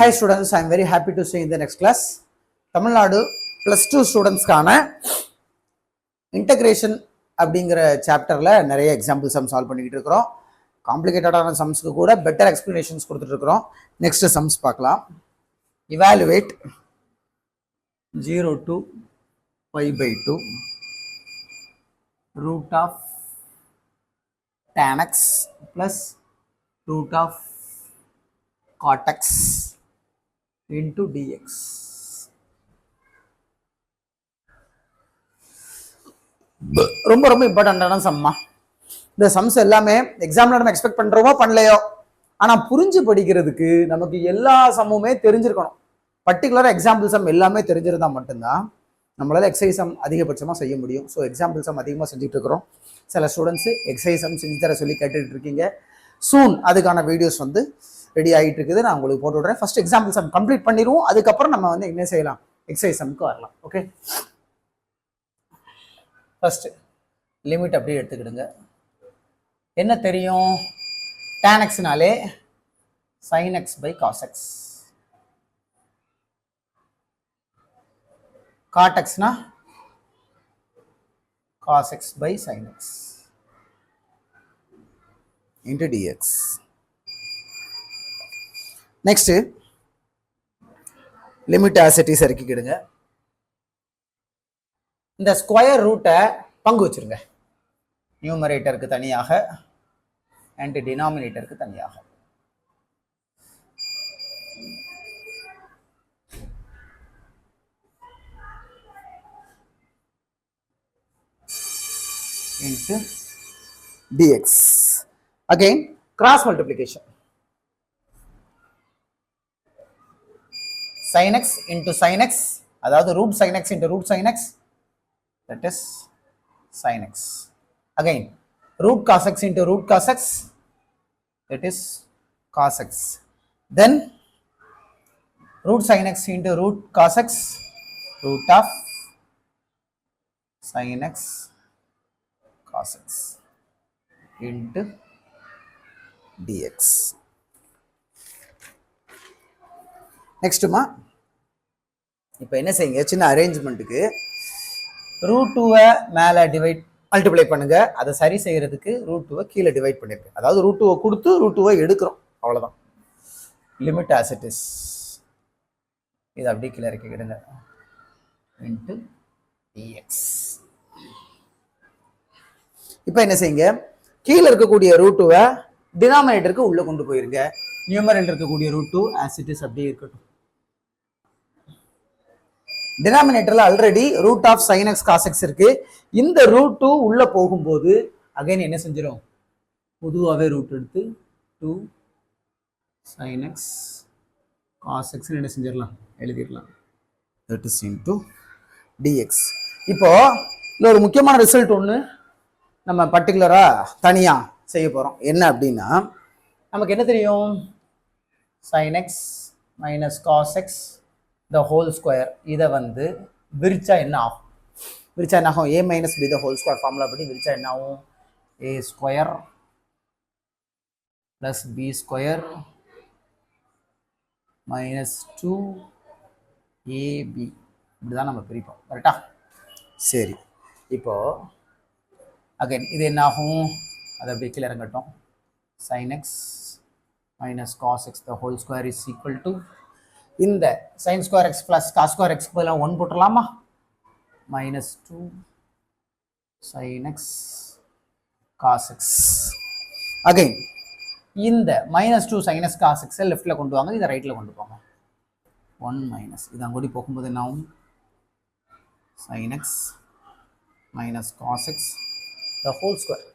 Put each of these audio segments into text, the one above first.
Hi students, I am very happy to see you in the next class. Tamil Nadu +2 students கான integration அப்படிங்கிற சாப்டர்ல நிறைய example some solve பண்ணிக்கிட்டு இருக்கிறோம். காம்ப்ளிகேட்டடான சம்ஸ்க்கு கூட பெட்டர் எக்ஸ்பிளனேஷன்ஸ் கொடுத்துட்டு இருக்கிறோம். நெக்ஸ்ட் சம்ஸ் பார்க்கலாம். Evaluate 0 to pi by 2 root of tan x plus root of cot x into dx. ரொம்ப ரொம்ப இம்பார்ட்டண்டான சம்மா. இந்த சம்ஸ் எல்லாமே எக்ஸாம்ல நம்ம எக்ஸ்பெக்ட் பண்றோமோ பண்ணலையோ, ஆனா புரிஞ்சு படிக்கிறதுக்கு நமக்கு எல்லா சம்முமே தெரிஞ்சிருக்கணும். பர்டிகுலர் எக்ஸாம்பிள் சம் எல்லாமே தெரிஞ்சிருந்தா மட்டும்தான் நம்மளால எக்ஸசைஸ் சம் அதிகபட்சமா செய்ய முடியும். ஸோ எக்ஸாம்பிள் சம் அதிகமாக செஞ்சுட்டு இருக்கிறோம். சில ஸ்டூடெண்ட்ஸ் எக்ஸசைஸ் சம் செஞ்சு தர சொல்லி கேட்டுட்டு இருக்கீங்க. சூன் அதுக்கான வீடியோஸ் வந்து ரெடி ஆகிட்டு இருக்குது. நான் உங்களுக்கு போட்டு விடுறேன். ஃபர்ஸ்ட் எக்ஸாம்பிள் சம் கம்ப்ளீட் பண்ணிடுவோம். அதுக்கப்புறம் நம்ம வந்து என்ன செய்யலாம், எக்ஸசைஸ் சம்க்கு வரலாம். ஓகே, ஃபர்ஸ்ட் லிமிட் அப்படியே எடுத்துக்கிடுங்க. என்ன தெரியும், tan xனாலே sin x by cos x, cot xனா cos x by sin x into dx. Next limit as it is இறக்கிக்கிடுங்க. இந்த ஸ்கொயர் ரூட்டை பங்கு வச்சிருங்க. நியூமரேட்டருக்கு தனியாக அண்ட் டினாமினேட்டருக்கு தனியாக. into dx. Again cross multiplication. Sin x into sin x, அதாவது root sin x into root sin x, that is sin x. Again root cos x into root cos x, that is cos x. Then root sin x into root cos x, root of sin x cos x into dx. நெக்ஸ்ட்டுமா, இப்போ என்ன செய்யுங்க, சின்ன அரேஞ்ச்மெண்ட்டுக்கு root 2வை மேலே multiply பண்ணுங்க. அதை சரி செய்யறதுக்கு root 2வை கீழே டிவைட் பண்ணிருக்கு. அதாவது ரூட் 2வை கொடுத்து ரூட் 2வை எடுக்கிறோம், அவ்வளோதான். Limit as it is. இது அப்படியே கீழே இறக்கிக்கிடுங்க. Into dx. இப்போ என்ன செய்யுங்க, கீழே இருக்கக்கூடிய ரூட் 2வை டினாமினேட்டருக்கு உள்ள கொண்டு போயிருங்க. நியூமரேட்டர் இருக்கக்கூடிய ரூட் 2 ஆஸ் இட் இஸ் அப்படியே இருக்கட்டும். டினாமினேட்டர்ல already root of sine x cos x இருக்கு. இந்த ரூட் 2 உள்ள போகும்போது அகைன் என்ன செஞ்சிடும், பொதுவாகவே ரூட் எடுத்து 2 sin x cos x என்ன செஞ்சிடலாம், எழுதிடலாம். that is into dx. இப்போ இல்லை ஒரு முக்கியமான ரிசல்ட் ஒன்று நம்ம பர்டிகுலரா தனியா செய்ய போறோம். என்ன அப்படின்னா, நமக்கு என்ன தெரியும், sin x minus cos x the whole square. இதை வந்து விரிச்சா என்ன ஆகும், விரிச்சா என்ன ஆகும், a minus b the whole square formula படி விரிச்சா என்ன ஆகும், a square plus b square minus 2ab. இப்படிதான் நம்ம பிரிப்போம், கரெக்டா? சரி, இப்போ அகைன் இது என்ன ஆகும், அதை அப்படியே கீழே இறங்கட்டும். sin x minus cos x the whole square is equal to, இந்த sin square x plus cos square x பதிலாக 1 போட்டுடலாமா, minus 2 sin x cos x. Again இந்த minus 2 sin x cos x லெஃப்ட்ல கொண்டு வாங்க, இதை ரைட்ல கொண்டு போங்க. 1 மைனஸ் இது அங்கோடி போகும்போது என்ன ஆகும், sin x minus cos x the whole square.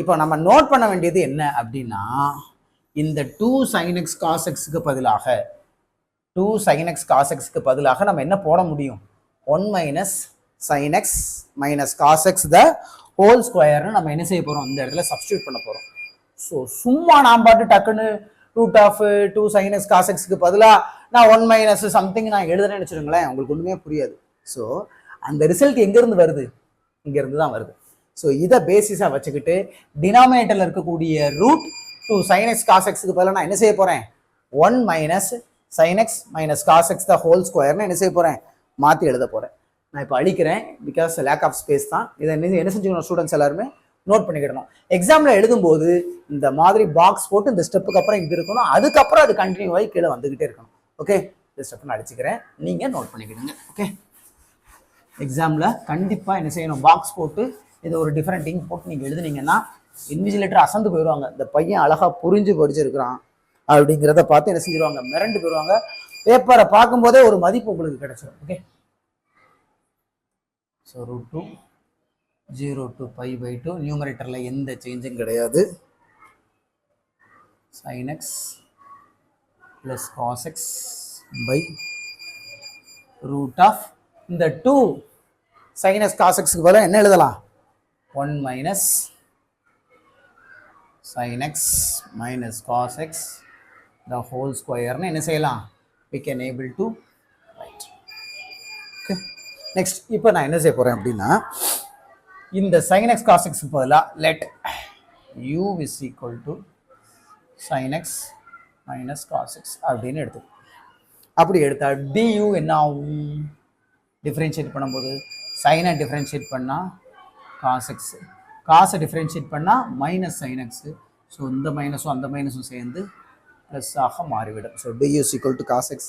இப்போ நம்ம நோட் பண்ண வேண்டியது என்ன அப்படின்னா, இந்த 2 sin x cos x-க்கு பதிலாக 2 sin x cos x-க்கு பதிலாக நம்ம என்ன போட முடியும், 1 minus sin x minus cos x the whole square நம்ம என்ன செய்ய போறோம், இந்த இடத்துல சப்ஸ்டியூட் பண்ண போறோம். ஸோ சும்மா நான் பாட்டு டக்குன்னு root of 2 sin x cos x-க்கு பதிலாக நான் 1 minus சம்திங் நான் எழுதுறேன்னு வச்சுருங்களேன், உங்களுக்கு ஒன்றுமே புரியாது. ஸோ அந்த ரிசல்ட் எங்கேருந்து வருது, இங்கேருந்து தான் வருது. ஸோ இதை பேசிஸாக வச்சுக்கிட்டு டினாமினேட்டரில் இருக்கக்கூடிய ரூட் 2 sin x cos x-க்கு பதிலாக நான் என்ன செய்ய போகிறேன், 1 minus sin x minus cos x the whole square என்ன செய்ய போகிறேன், மாற்றி எழுத போகிறேன். நான் இப்போ அழிக்கிறேன், பிகாஸ் லேக் ஆஃப் ஸ்பேஸ் தான். இதை என்ன செஞ்சுக்கணும் ஸ்டூடெண்ட்ஸ் எல்லாருமே நோட் பண்ணிக்கிடணும். எக்ஸாமில் எழுதும்போது இந்த மாதிரி பாக்ஸ் போட்டு இந்த ஸ்டெப்புக்கு அப்புறம் இது இருக்கணும், அதுக்கப்புறம் அது கண்டினியூ ஆகி கீழே வந்துக்கிட்டே இருக்கணும். ஓகே, இந்த ஸ்டெப் நான் அடிச்சுக்கிறேன், நீங்கள் நோட் பண்ணிக்கிடுங்க. ஓகே, எக்ஸாமில் கண்டிப்பாக என்ன செய்யணும், பாக்ஸ் போட்டு இது ஒரு டிஃப்ரெண்ட் திங் போட்டு நீங்கள் எழுதுனீங்கன்னா இன்விஜிலேட்டர் அசந்து போயிடுவாங்க. இந்த பையன் அழகாக புரிஞ்சு படிச்சிருக்கிறான் அப்படிங்கிறத பார்த்து என்ன செஞ்சிருவாங்க, மிரண்டு போயிடுவாங்க. பேப்பரை பார்க்கும்போதே ஒரு மதிப்பு உங்களுக்கு கிடைச்சிடும். ஓகே, ஸோ √2 0 to π/2 நியூமரேட்டரில் எந்த சேஞ்சும் கிடையாது. sin x plus cos x by root of இந்த 2 sin x cos x பதிலா என்ன எழுதலாம், 1 minus sin x minus cos x the whole square னு என்ன செய்யலாம், we can able to write. Okay, next இப்போ நான் என்ன செய்ய போறேன் அப்படின்னா, இந்த sin x cos x பதிலா let u is equal to sin x minus cos x அப்படின்னு எடுத்து, அப்படி எடுத்தா du என்ன ஆகும், டிஃபரன்ஷியேட் பண்ணும்போது சைனை டிஃபரன்ஷியேட் பண்ணால் cos x, காசை டிஃபரன்ஷியேட் பண்ணால் மைனஸ் sin x. ஸோ இந்த மைனஸும் அந்த மைனஸும் சேர்ந்து ப்ளஸ் ஆக மாறிவிடும். So du is equal to cos x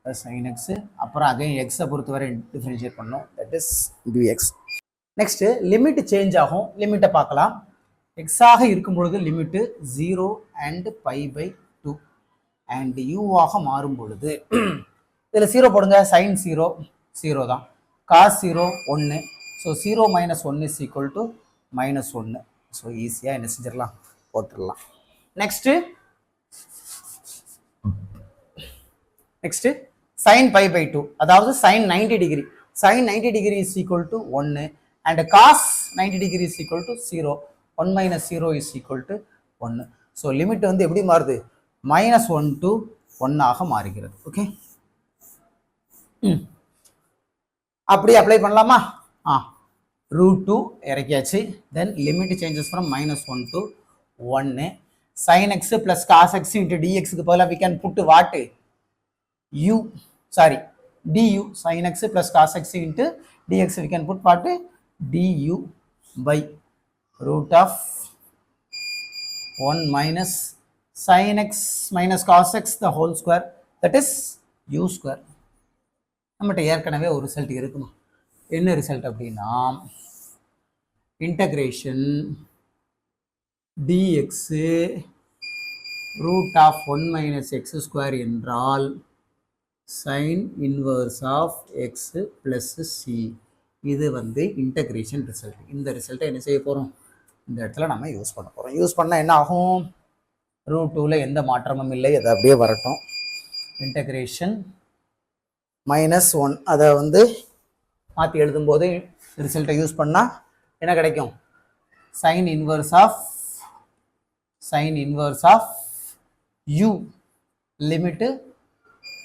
plus sin x. அப்புறம் அகைன் எக்ஸை பொறுத்தவரை டிஃபரன்ஷியேட் பண்ணோம், that is dx. Next limit change ஆகும், லிமிட்டை பார்க்கலாம். எக்ஸாக இருக்கும் பொழுது லிமிட்டு 0 and π/2 அண்ட் யூவாக மாறும் பொழுது இதில் 0 போடுங்க, sin 0 0 தான், cos 0 1. So 0 - 1 is equal to -1. So ஈஸியாக என்ன செஞ்சிடலாம், போட்டுடலாம். நெக்ஸ்ட்டு sin π/2, அதாவது sin 90 degree, sin 90 degree is equal to 1 and cos 90 degree is equal to 0. 1 - 0 is equal to 1. So limit வந்து எப்படி மாறுது, -1 to 1 ஆக மாறுகிறது. ஓகே, அப்படி அப்ளை பண்ணலாமா? √2 இறக்கியாச்சு. Then limit changes from -1 to 1. sin x plus cos x into dx க்கு பதிலாக we can put what, u, sorry, du. sin x plus cos x into dx we can put what, du by root of 1 minus sin x minus cos x the whole square, that is u square. நம்மகிட்ட ஏற்கனவே ஒரு result இருக்குமா, என்ன result அப்படின்னா integration dx root of 1 minus x square என்றால் sin inverse of x plus c. இது வந்து integration result. இந்த ரிசல்ட்டை என்ன செய்ய போகிறோம், இந்த இடத்துல நம்ம யூஸ் பண்ண போகிறோம். யூஸ் பண்ணால் என்ன ஆகும், √2ல எந்த மாற்றமும் இல்லை, அது அப்படியே வரட்டும். இன்டகிரேஷன் -1 அதை வந்து மாற்றி எழுதும்போது ரிசல்ட்டை யூஸ் பண்ணால் என்ன கிடைக்கும், sin inverse of u limit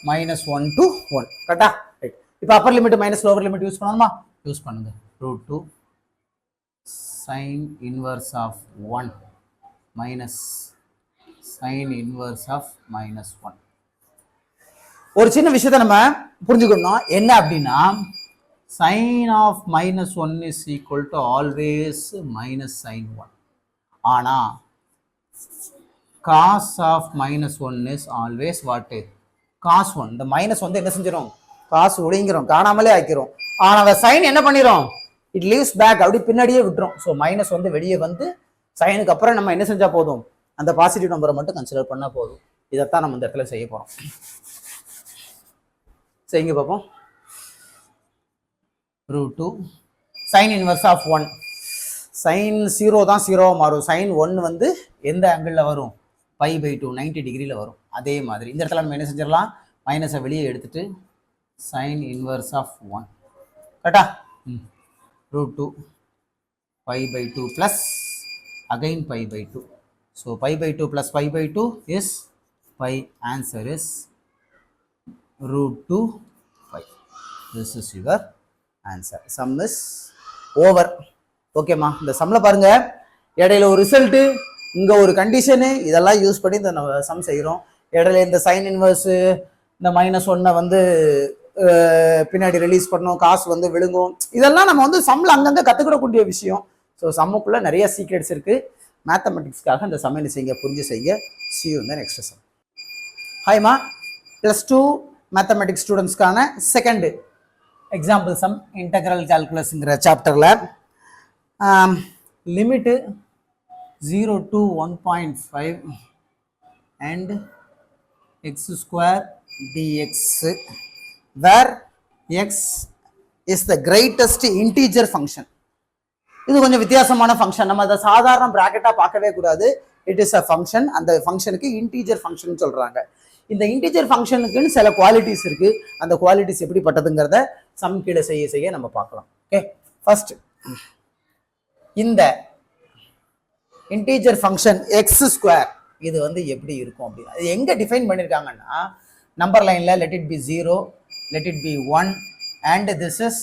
-1 to 1. கரெக்டா? ரைட். இப்போ Appar limit minus lower limit use பண்ணணுமா, யூஸ் பண்ணுங்க. √2 sin inverse of 1 minus sin inverse of -1. ஒரு சின்ன விஷயத்தை நம்ம புரிஞ்சுக்கணும், என்ன அப்படின்னா sin of -1 is equal to always -sin 1. ஆனால் cos of -1 is always what, cos 1. இந்த மைனஸ் வந்து என்ன செஞ்சிடும், காசு ஒடுங்கிறோம், காணாமலே ஆக்கிறோம். ஆனால் அந்த சைன் என்ன பண்ணிடும், இட் லீவ்ஸ் பேக், அப்படி பின்னாடியே விட்டுரும். ஸோ மைனஸ் வந்து வெளியே வந்து சைனுக்கு அப்புறம் நம்ம என்ன செஞ்சால் போதும், அந்த பாசிட்டிவ் நம்பரை மட்டும் கன்சிடர் பண்ணால் போதும். இதைத்தான் நம்ம இந்த இடத்துல செய்ய போகிறோம். செய்யுங்க பார்ப்போம். √2 sin inverse of 1, sin 0 தான் 0 மாறும், sin 1 வந்து எந்த ஆங்கிளில் வரும், π/2 90 டிகிரியில் வரும். அதே மாதிரி இந்த இடத்துல நம்ம என்ன செஞ்சிடலாம், மைனஸை வெளியே எடுத்துட்டு sin inverse of 1. கரெக்டா? √2 π/2 plus again π/2. So π/2 plus π/2 is pi. Answer is √2 pi. This is your answer. Sum is over. ஓகேம்மா, இந்த சம்மில் பாருங்க, இடையில ஒரு ரிசல்ட்டு, இங்கே ஒரு கண்டிஷனு, இதெல்லாம் யூஸ் பண்ணி இந்த நம்ம சம் செய்கிறோம். இடையில இந்த சைன் இன்வர்ஸு இந்த -1 வந்து பின்னாடி ரிலீஸ் பண்ணணும், காசு வந்து விழுங்கும். இதெல்லாம் நம்ம வந்து சம்மில் அங்கங்கே கற்றுக்கிடக்கூடிய விஷயம். ஸோ சம்முக்குள்ளே நிறைய சீக்ரெட்ஸ் இருக்குது. மேத்தமெட்டிக்ஸ்க்காக இந்த சம் என்ன செய்யுங்க, புரிஞ்சு செய்யுங்க. see you in the next session. ஹாய்மா, +2 மேத்தமெட்டிக்ஸ் ஸ்டூடெண்ட்ஸ்க்கான செகண்ட் எக்ஸாம்பிள் சம் இன்டெக்ரல் கால்குலஸ்ங்கிற சாப்டரில் limit 0 to 1.5 and x² dx where x is the greatest integer function. இது கொஞ்சம் வித்தியாசமான ஃபங்க்ஷன். நம்ம அதை சாதாரண பிராக்கெட்டாக பார்க்கவே கூடாது. It is a function. அந்த ஃபங்க்ஷனுக்கு இன்டீஜர் ஃபங்க்ஷன் சொல்கிறாங்க. இந்த இன்டீஜர் ஃபங்க்ஷனுக்குன்னு சில குவாலிட்டிஸ் இருக்குது. அந்த குவாலிட்டிஸ் எப்படிப்பட்டதுங்கிறத சம் கீழே செய்ய செய்ய நம்ம பார்க்கலாம். ஓகே, ஃபர்ஸ்ட் இந்த இன்டீஜர் ஃபங்க்ஷன் x² இது வந்து எப்படி இருக்கும் அப்படின்னா, இது எங்கே டிஃபைன் பண்ணியிருக்காங்கன்னா, நம்பர் லைனில் let it be 0, let it be 1 and this is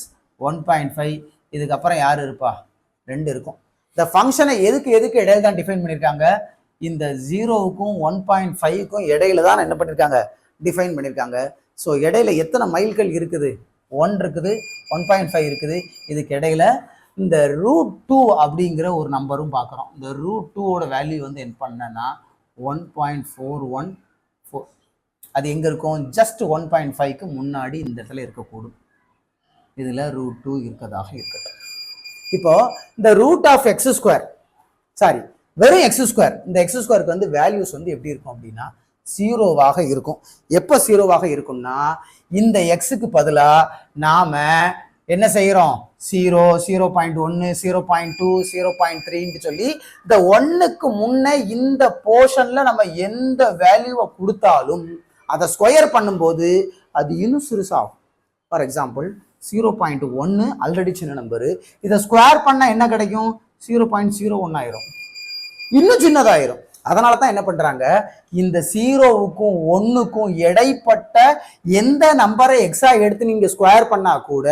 1.5. இதுக்கப்புறம் யார் இருப்பா, 2 இருக்கும். இந்த ஃபங்க்ஷனை எதுக்கு இடையில தான் டிஃபைன் பண்ணியிருக்காங்க, இந்த 0க்கும் 1.5க்கும் இடையில தான் என்ன பண்ணியிருக்காங்க, டிஃபைன் பண்ணியிருக்காங்க. ஸோ இடையில எத்தனை மைல்கள் இருக்குது, 1 இருக்குது, 1.5 இருக்குது. இதுக்கு இடையில இந்த √2 அப்படிங்கிற ஒரு நம்பரும் பார்க்குறோம். இந்த √2ஓட வேல்யூ வந்து என்ன பண்ணனா 1.414. அது எங்கே இருக்கும், ஜஸ்ட் 1.5க்கு முன்னாடி இந்த இடத்துல இருக்கக்கூடும். இதில் √2 இருக்கதாக இருக்கட்டும். இப்போ இந்த √(x²) சாரி வெறும் x², இந்த x²க்கு வந்து வேல்யூஸ் வந்து எப்படி இருக்கும் அப்படின்னா 0வாக இருக்கும். எப்போ 0வாக இருக்கும்னா, இந்த எக்ஸுக்கு பதிலாக நாம் என்ன செய்கிறோம், 0, 0.1, 0.2, 0.3ன்னு சொல்லி இந்த 1க்கு முன்னே இந்த போர்ஷனில் நம்ம எந்த வேல்யூவை கொடுத்தாலும் அதை ஸ்கொயர் பண்ணும்போது அது இன்னும் சிறுசாகும். ஃபார் எக்ஸாம்பிள் 0.1 ஆல்ரெடி சின்ன நம்பரு, இதை ஸ்கொயர் பண்ணால் என்ன கிடைக்கும், 0.01 ஆயிரும், இன்னும் சின்னதாயிரும். அதனால தான் என்ன பண்ணுறாங்க, இந்த 0க்கும் 1க்கும் இடைப்பட்ட எந்த நம்பரை எக்ஸா எடுத்து நீங்கள் ஸ்கொயர் பண்ணால் கூட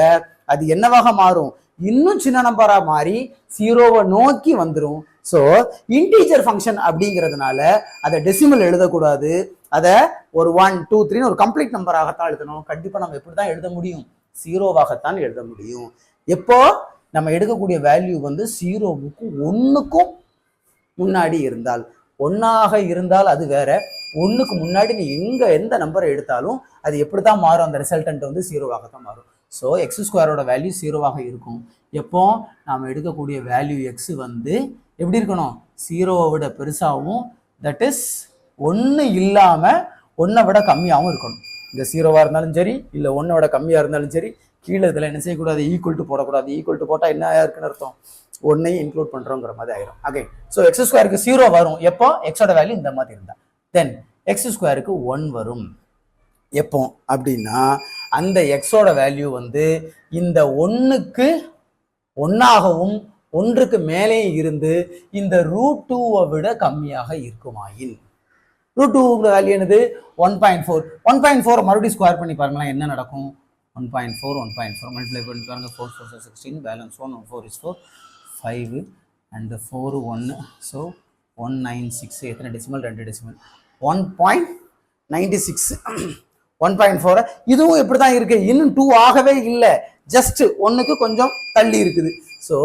அது என்னவாக மாறும், இன்னும் சின்ன நம்பராக மாறி 0வை நோக்கி வந்துடும். ஸோ இன்டீஜர் ஃபங்க்ஷன் அப்படிங்கிறதுனால அதை டெசிமல் எழுதக்கூடாது, அதை ஒரு 1, 2, 3 ஒரு கம்ப்ளீட் நம்பராகத்தான் எழுதணும். கண்டிப்பாக நம்ம எப்படி தான் எழுத முடியும், 0வாகத்தான் எழுத முடியும். எப்போ நம்ம எடுக்கக்கூடிய வேல்யூ வந்து 0க்கும் 1க்கும் முன்னாடி இருந்தால், 1ஆக இருந்தால் அது வேற, 1க்கு முன்னாடி நீ எந்த நம்பரை எடுத்தாலும் அது எப்படி தான் மாறும், அந்த ரிசல்டன்ட் வந்து 0வாகத்தான் மாறும். ஸோ x² வேல்யூ 0வாக இருக்கும். எப்போ நாம் எடுக்கக்கூடிய வேல்யூ x வந்து எப்படி இருக்கணும், 0வை விட பெருசாகவும், தட் இஸ் 1 இல்லாமல் 1ஐ விட கம்மியாகவும் இருக்கணும். இந்த 0வாக இருந்தாலும் சரி, இல்லை 1ஐ விட கம்மியாக இருந்தாலும் சரி, கீழே இதில் என்ன செய்யக்கூடாது, ஈக்குவல் டு போடக்கூடாது. ஈக்குவல் டு போட்டால் என்ன இருக்குன்னு அர்த்தம், 1ஐயும் இன்க்ளூட் பண்ணுறோங்கிற மாதிரி ஆயிரும். ஓகே, ஸோ x²க்கு 0 வரும் எப்போ, எக்ஸோட வேல்யூ இந்த மாதிரி இருந்தால். தென் x²க்கு 1 வரும் எப்போ அப்படின்னா, அந்த எக்ஸோட வேல்யூ வந்து இந்த 1க்கு 1ஆகவும் 1க்கு மேலேயும் இருந்து இந்த √2வை விட கம்மியாக இருக்குமாயின், √2 வேல்யூ என்னது 1.4. 1.4 மறுபடியும் ஸ்கொயர் பண்ணி பாருங்களேன், என்ன நடக்கும், 1.4 மல்டிப்ளை பண்ணி பாருங்க, 4 4 16, பேலன்ஸ் 1, 4 is 4, 5 and 4 1, ஸோ 196. எத்தனை டெசிமல், 2 டெசிமல், 1.96. 1.4 இதுவும் எப்படி தான் இருக்கு, இன்னும் 2 ஆகவே இல்லை, ஜஸ்ட் 1க்கு கொஞ்சம் தள்ளி இருக்குது. ஸோ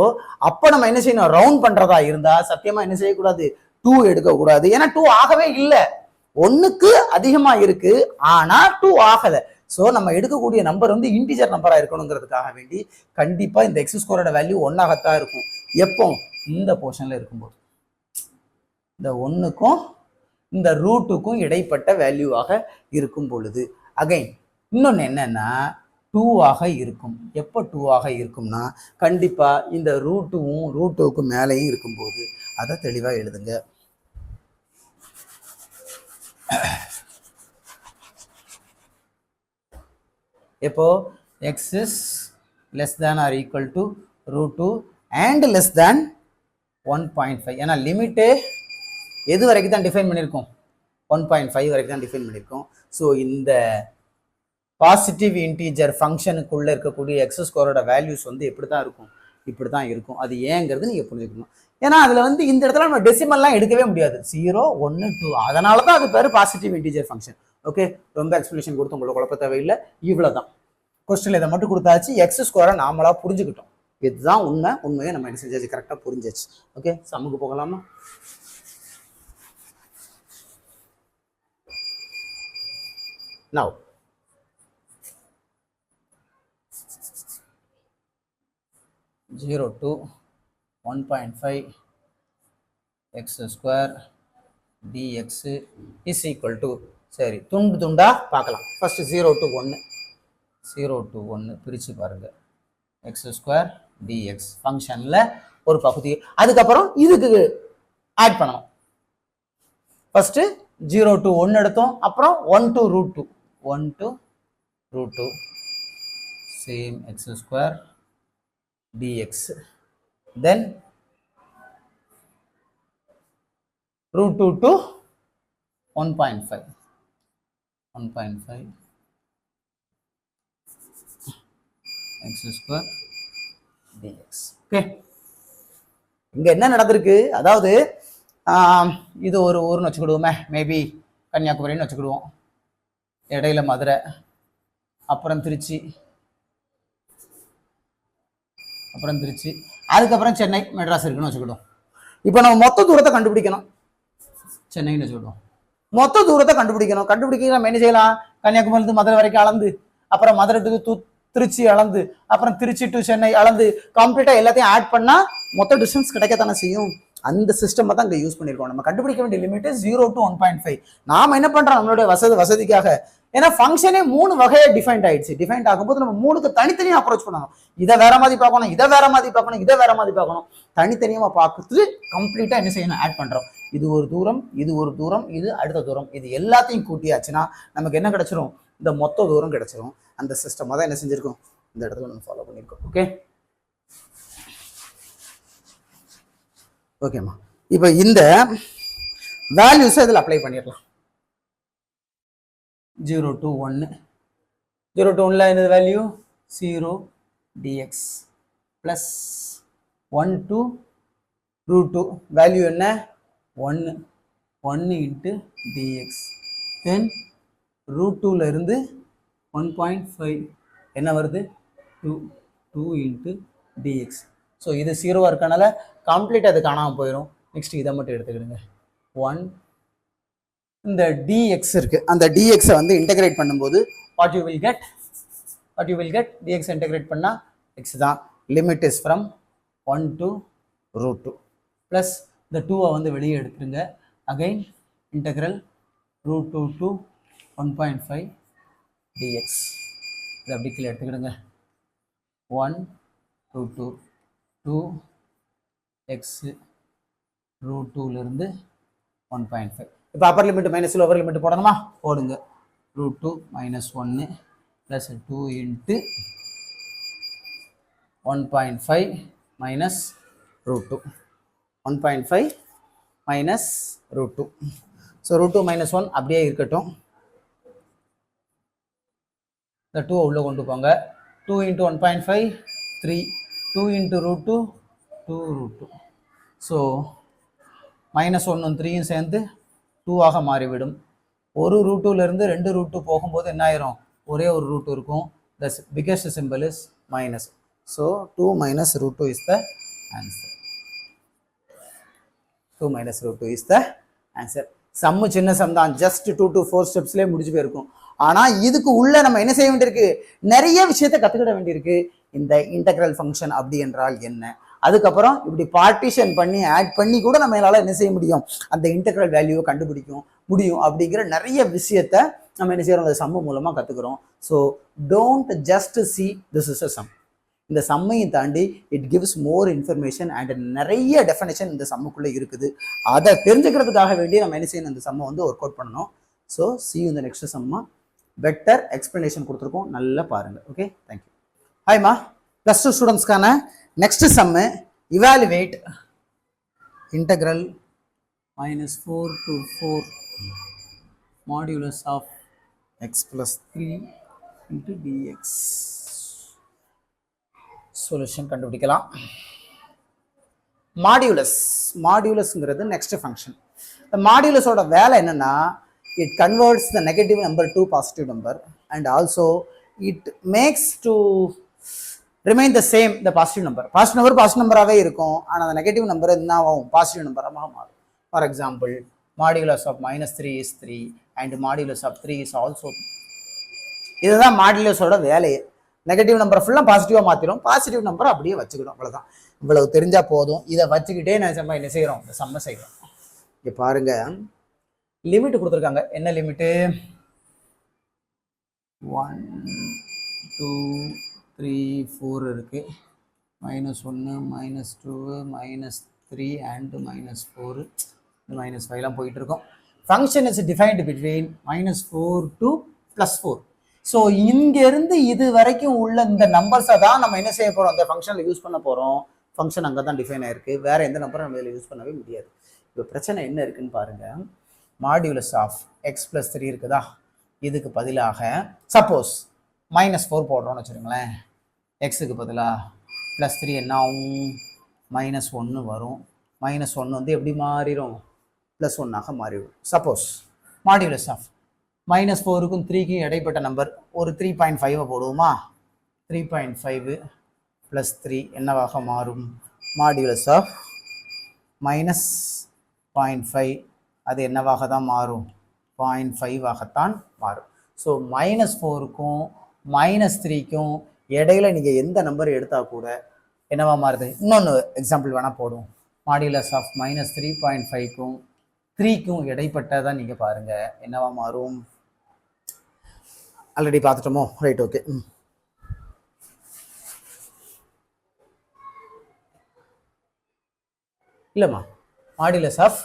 அப்போ நம்ம என்ன செய்யணும், ரவுண்ட் பண்ணுறதா இருந்தால் சத்தியமாக என்ன செய்யக்கூடாது, 2 எடுக்கக்கூடாது. ஏன்னா 2 ஆகவே இல்லை, 1க்கு அதிகமாக இருக்கு ஆனால் 2 ஆகலை. ஸோ நம்ம எடுக்கக்கூடிய நம்பர் வந்து இன்டிஜர் நம்பராக இருக்கணுங்கிறதுக்காக வேண்டி கண்டிப்பாக இந்த x² வேல்யூ 1ஆகத்தான் இருக்கும். எப்போ, இந்த போர்ஷனில் இருக்கும்போது, இந்த 1க்கும் இந்த √2க்கும் இடைப்பட்ட வேல்யூவாக இருக்கும் பொழுது. அகைன் இன்னொன்று என்னன்னா 2ஆக இருக்கும். எப்போ 2ஆக இருக்கும்னா, கண்டிப்பாக இந்த √2வும் √2க்கு மேலேயும் இருக்கும்போது. அதை தெளிவாக எழுதுங்க. எப்போ x is less than or equal to √2 and less than 1.5. ஏன்னா லிமிட்டு எது வரைக்கும் தான் டிஃபைன் பண்ணியிருக்கோம், 1.5 வரைக்கும் தான் டிஃபைன் பண்ணியிருக்கோம். ஸோ இந்த பாசிட்டிவ் இன்டீஜர் ஃபங்க்ஷனுக்குள்ளே இருக்கக்கூடிய x² வேல்யூஸ் வந்து எப்படி தான் இருக்கும், இப்படி தான் இருக்கும். அது ஏங்கிறது நீங்கள் புரிஞ்சுக்கணும். ஏன்னா அதில் வந்து இந்த இடத்துல நம்ம டெசிமல்லாம் எடுக்கவே முடியாது. 0, 1, 2. அதனால தான் அது பேர் பாசிட்டிவ் இன்டிஜர் ஃபங்க்ஷன். ஓகே, ரொம்ப எக்ஸ்பிளேஷன் கொடுத்து உங்களுக்கு குழப்ப தேவையில்லை. இவ்வளோதான் கொஸ்டின். இதை மட்டும் கொடுத்தாச்சு. எக்ஸ் ஸ்கொயரை நாமளா புரிஞ்சுக்கிட்டோம். இதுதான் உண்மை. உண்மையை நம்ம என்ன செஞ்சாச்சு, கரெக்டாக புரிஞ்சாச்சு. ஓகே, சம்முக்கு போகலாமா? Now, zero to 1.5 x square dx is equal to, சரி துண்டு துண்டா பார்க்கலாம். ஃபர்ஸ்ட் 0 to 1, 0 to 1 பிரிச்சு பாருங்க. x square dx ஃபங்க்ஷன்ல ஒரு பகுதி. அதுக்கப்புறம் இதுக்கு ஆட் பண்ணணும். ஃபர்ஸ்ட் 0 to 1 எடுத்தோம். அப்புறம் 1 to root 2, 1 to root 2 same x square dx, then root 2 to 1.5 x square dx. Okay, இங்க என்ன நடந்திருக்கு, அதாவது இது ஒரு ஊர்னு வச்சுக்கிடுவோமே, மேபி கன்னியாகுமரின்னு வச்சுக்கிடுவோம். இடையில மதுரை, அப்புறம் திருச்சி, அதுக்கப்புறம் சென்னை மெட்ராஸ் இருக்குன்னு வச்சுக்கிடுவோம். இப்போ நம்ம மொத்த தூரத்தை கண்டுபிடிக்கணும். சென்னைன்னு வச்சுக்கிடுவோம். மொத்த தூரத்தை கண்டுபிடிக்கணும். நம்ம என்ன செய்யலாம், கன்னியாகுமரியிலிருந்து மதுரை வரைக்கும் அளந்து, அப்புறம் மதுரை டு திருச்சி அளந்து, அப்புறம் திருச்சி டு சென்னை அளந்து, கம்ப்ளீட்டா எல்லாத்தையும் ஆட் பண்ணா மொத்த டிஸ்டன்ஸ் கிடைக்கத்தானே செய்யும். அந்த சிஸ்டம் தான் இங்கே யூஸ் பண்ணியிருக்கோம். நம்ம கண்டுபிடிக்க வேண்டிய லிமிட் 0 to 1.5. நாம என்ன பண்றோம், நம்மளுடைய வசதிக்காக, ஏன்னா ஃபங்க்ஷனே 3 வகையை டிஃபைன்ட் ஆயிடுச்சு. டிஃபைன்ட் ஆகும்போது நம்ம 3க்கு தனித்தனியாக அப்ரோச் பண்ணணும். இதை வேற மாதிரி பார்க்கணும், இதை வேற மாதிரி பார்க்கணும், இதை வேற மாதிரி பார்க்கணும். தனித்தனியாக பார்க்கறது கம்ப்ளீட்டா என்ன செய்யணும், ஆட் பண்றோம். இது ஒரு தூரம், இது ஒரு தூரம், இது அடுத்த தூரம். இது எல்லாத்தையும் கூட்டியாச்சுன்னா நமக்கு என்ன கிடைச்சிரும், இந்த மொத்த தூரம் கிடைச்சிரும். அந்த சிஸ்டம் தான் என்ன செஞ்சிருக்கோம், இந்த இடத்துல நம்ம ஃபாலோ பண்ணியிருக்கோம். ஓகே, ஓகேம்மா. இப்போ இந்த வேல்யூஸை இதில் அப்ளை பண்ணிடலாம். 0 to 1, 0 to 1ல இந்த value 0 dx plus 1 to root 2 value என்ன, 1 into dx, then root 2ல இருந்து 1.5 என்ன வருது, 2 into dx. ஸோ இது 0 இருக்கனால கம்ப்ளீட் அது காணாமல் போயிடும். நெக்ஸ்ட் இதை மட்டும் எடுத்துக்கிடுங்க. 1 இந்த dx இருக்கு, அந்த dx வந்து இன்டகிரேட் பண்ணும்போது what you will get dx integrate பண்ணா x தான். Limit is from 1 to root 2 plus இந்த 2 வந்து வெளியே எடுத்துருங்க. Again integral root 2 to 1.5 dx. இதை அப்படி கீழே எடுத்துக்கிடுங்க. 1 root 2 2 x root 2ல இருந்து 1.5. இப்போ Appar limit minus lower limit போடணுமா, போடுங்க. root 2 minus 1 plus 2 into 1.5 minus root 2, 1.5 minus root 2. So root 2 minus 1 அப்படியே இருக்கட்டும். இந்த 2 உள்ள கொண்டு போங்க. 2 into 1.5 3, 2 into root 2 2 root 2. So minus 1 3யும் சேர்ந்து 2 ஆக மாறிவிடும். ஒரு root 2ல இருந்து 2 root 2 போகும்போது என்ன ஆயிரும், ஒரே ஒரு root 2 இருக்கும். The biggest symbol is minus. So 2 minus root 2 is the answer. 2 minus root 2 is the answer. சம்மு சின்ன சம் தான், ஜஸ்ட் 2 to 4 ஸ்டெப்ஸ்லேயே முடிஞ்சு போயிருக்கும். ஆனால் இதுக்கு உள்ள நம்ம என்ன செய்ய வேண்டியிருக்கு, நிறைய விஷயத்தை கற்றுக்கிட வேண்டியிருக்கு. இந்த இன்டெக்ரல் ஃபங்க்ஷன் அப்படி என்றால் என்ன, அதுக்கப்புறம் இப்படி பார்ட்டிஷன் பண்ணி ஆட் பண்ணி கூட நம்மளால என்ன செய்ய முடியும், அந்த இன்டெக்ரல் வேல்யூவை கண்டுபிடிக்க முடியும். அப்படிங்கிற நிறைய விஷயத்த நம்ம என்ன செய்யறோம், அந்த சம்மு மூலமாக கற்றுக்குறோம். So don't just see this is a sum. இந்த சம்மையும் தாண்டி it gives more information and நிறைய டெஃபினேஷன் இந்த சம்முக்குள்ளே இருக்குது. அதை தெரிஞ்சுக்கிறதுக்காக வேண்டி நம்ம என்ன செய்யணும், இந்த சம்மை வந்து ஒர்க் அவுட் பண்ணணும். So see you in the next சம்மா. பெட்டர் எக்ஸ்பிளனேஷன் கொடுத்துருக்கோம், நல்லா பாருங்கள். Okay, thank you. ஹாய்மா, +2 ஸ்டூடெண்ட்ஸ்க்கான next sum, evaluate integral -4 to 4 modulus of x plus 3 into dx. Solution கண்டுபிடிக்கலாம். மாடியூலஸ்ங்கிறது நெக்ஸ்ட் ஃபங்க்ஷன். இந்த மாடியூலஸோட வேலை என்னன்னா, it converts the negative number to positive number and also it makes to remain the same the positive number. Positive number இருக்கும். ஆனால் அந்த negative number என்ன ஆகும்? Positive நம்பராக மாறும். For example, modulus of -3 is 3 and modulus of 3 is also 3. இதுதான் மாடியூலஸோட வேலையே. Negative நம்பரை ஃபுல்லாக பாசிட்டிவாக மாற்றிடும், பாசிட்டிவ் நம்பரை அப்படியே வச்சுக்கிடும். அவ்வளோதான். இவ்வளவு தெரிஞ்சால் போதும். இதை வச்சுக்கிட்டே நம்ம என்ன செய்கிறோம்? இந்த சம்மை செய்கிறோம். இங்கே பாருங்க, லிமிட் கொடுத்துருக்காங்க. என்ன லிமிட்டு? 1 2 3 4 இருக்கு. -1 -2 -3 and -4. இந்த -5 போயிட்டு இருக்கும். Function is defined between -4 to +4. So இங்கேருந்து இது வரைக்கும் உள்ள இந்த நம்பர்ஸை தான் நம்ம என்ன செய்ய போகிறோம்? அந்த ஃபங்க்ஷனில் யூஸ் பண்ண போகிறோம். ஃபங்க்ஷன் அங்கே தான் டிஃபைன் ஆயிருக்கு. வேறு எந்த நம்பரும் நம்ம இதில் யூஸ் பண்ணவே முடியாது. இப்போ பிரச்சனை என்ன இருக்குன்னு பாருங்கள். மாடியூலஸ் ஆஃப் x + 3 இருக்குதா? இதுக்கு பதிலாக சப்போஸ் -4 போடுறோம்னு வச்சுருங்களேன். எக்ஸுக்கு பதிலாக +3 என்ன ஆகும்? -1 வரும். -1 வந்து எப்படி மாறிடும்? +1ஆக மாறிடும். சப்போஸ் மாடியூலஸ் ஆஃப் -4க்கும் 3க்கும் இடைப்பட்ட நம்பர் ஒரு 3.5 போடுவோமா? 3.5 + 3 என்னவாக மாறும்? மாடியூலஸ் ஆஃப் -0.5 அது என்னவாக தான் மாறும்? 0.5ஆகத்தான் மாறும். ஸோ -4க்கும் -3க்கும் இடையில நீங்கள் எந்த நம்பர் எடுத்தால் கூட என்னவா மாறுது? இன்னொன்று எக்ஸாம்பிள் வேணால் போடுவோம். மாடியூலஸ் ஆஃப் -3.5க்கும் 3க்கும் இடைப்பட்டதான் நீங்கள் பாருங்கள் என்னவா மாறும்? ஆல்ரெடி பார்த்துட்டோமோ? Right, okay. இல்லைம்மா, மாடியூலஸ் ஆஃப்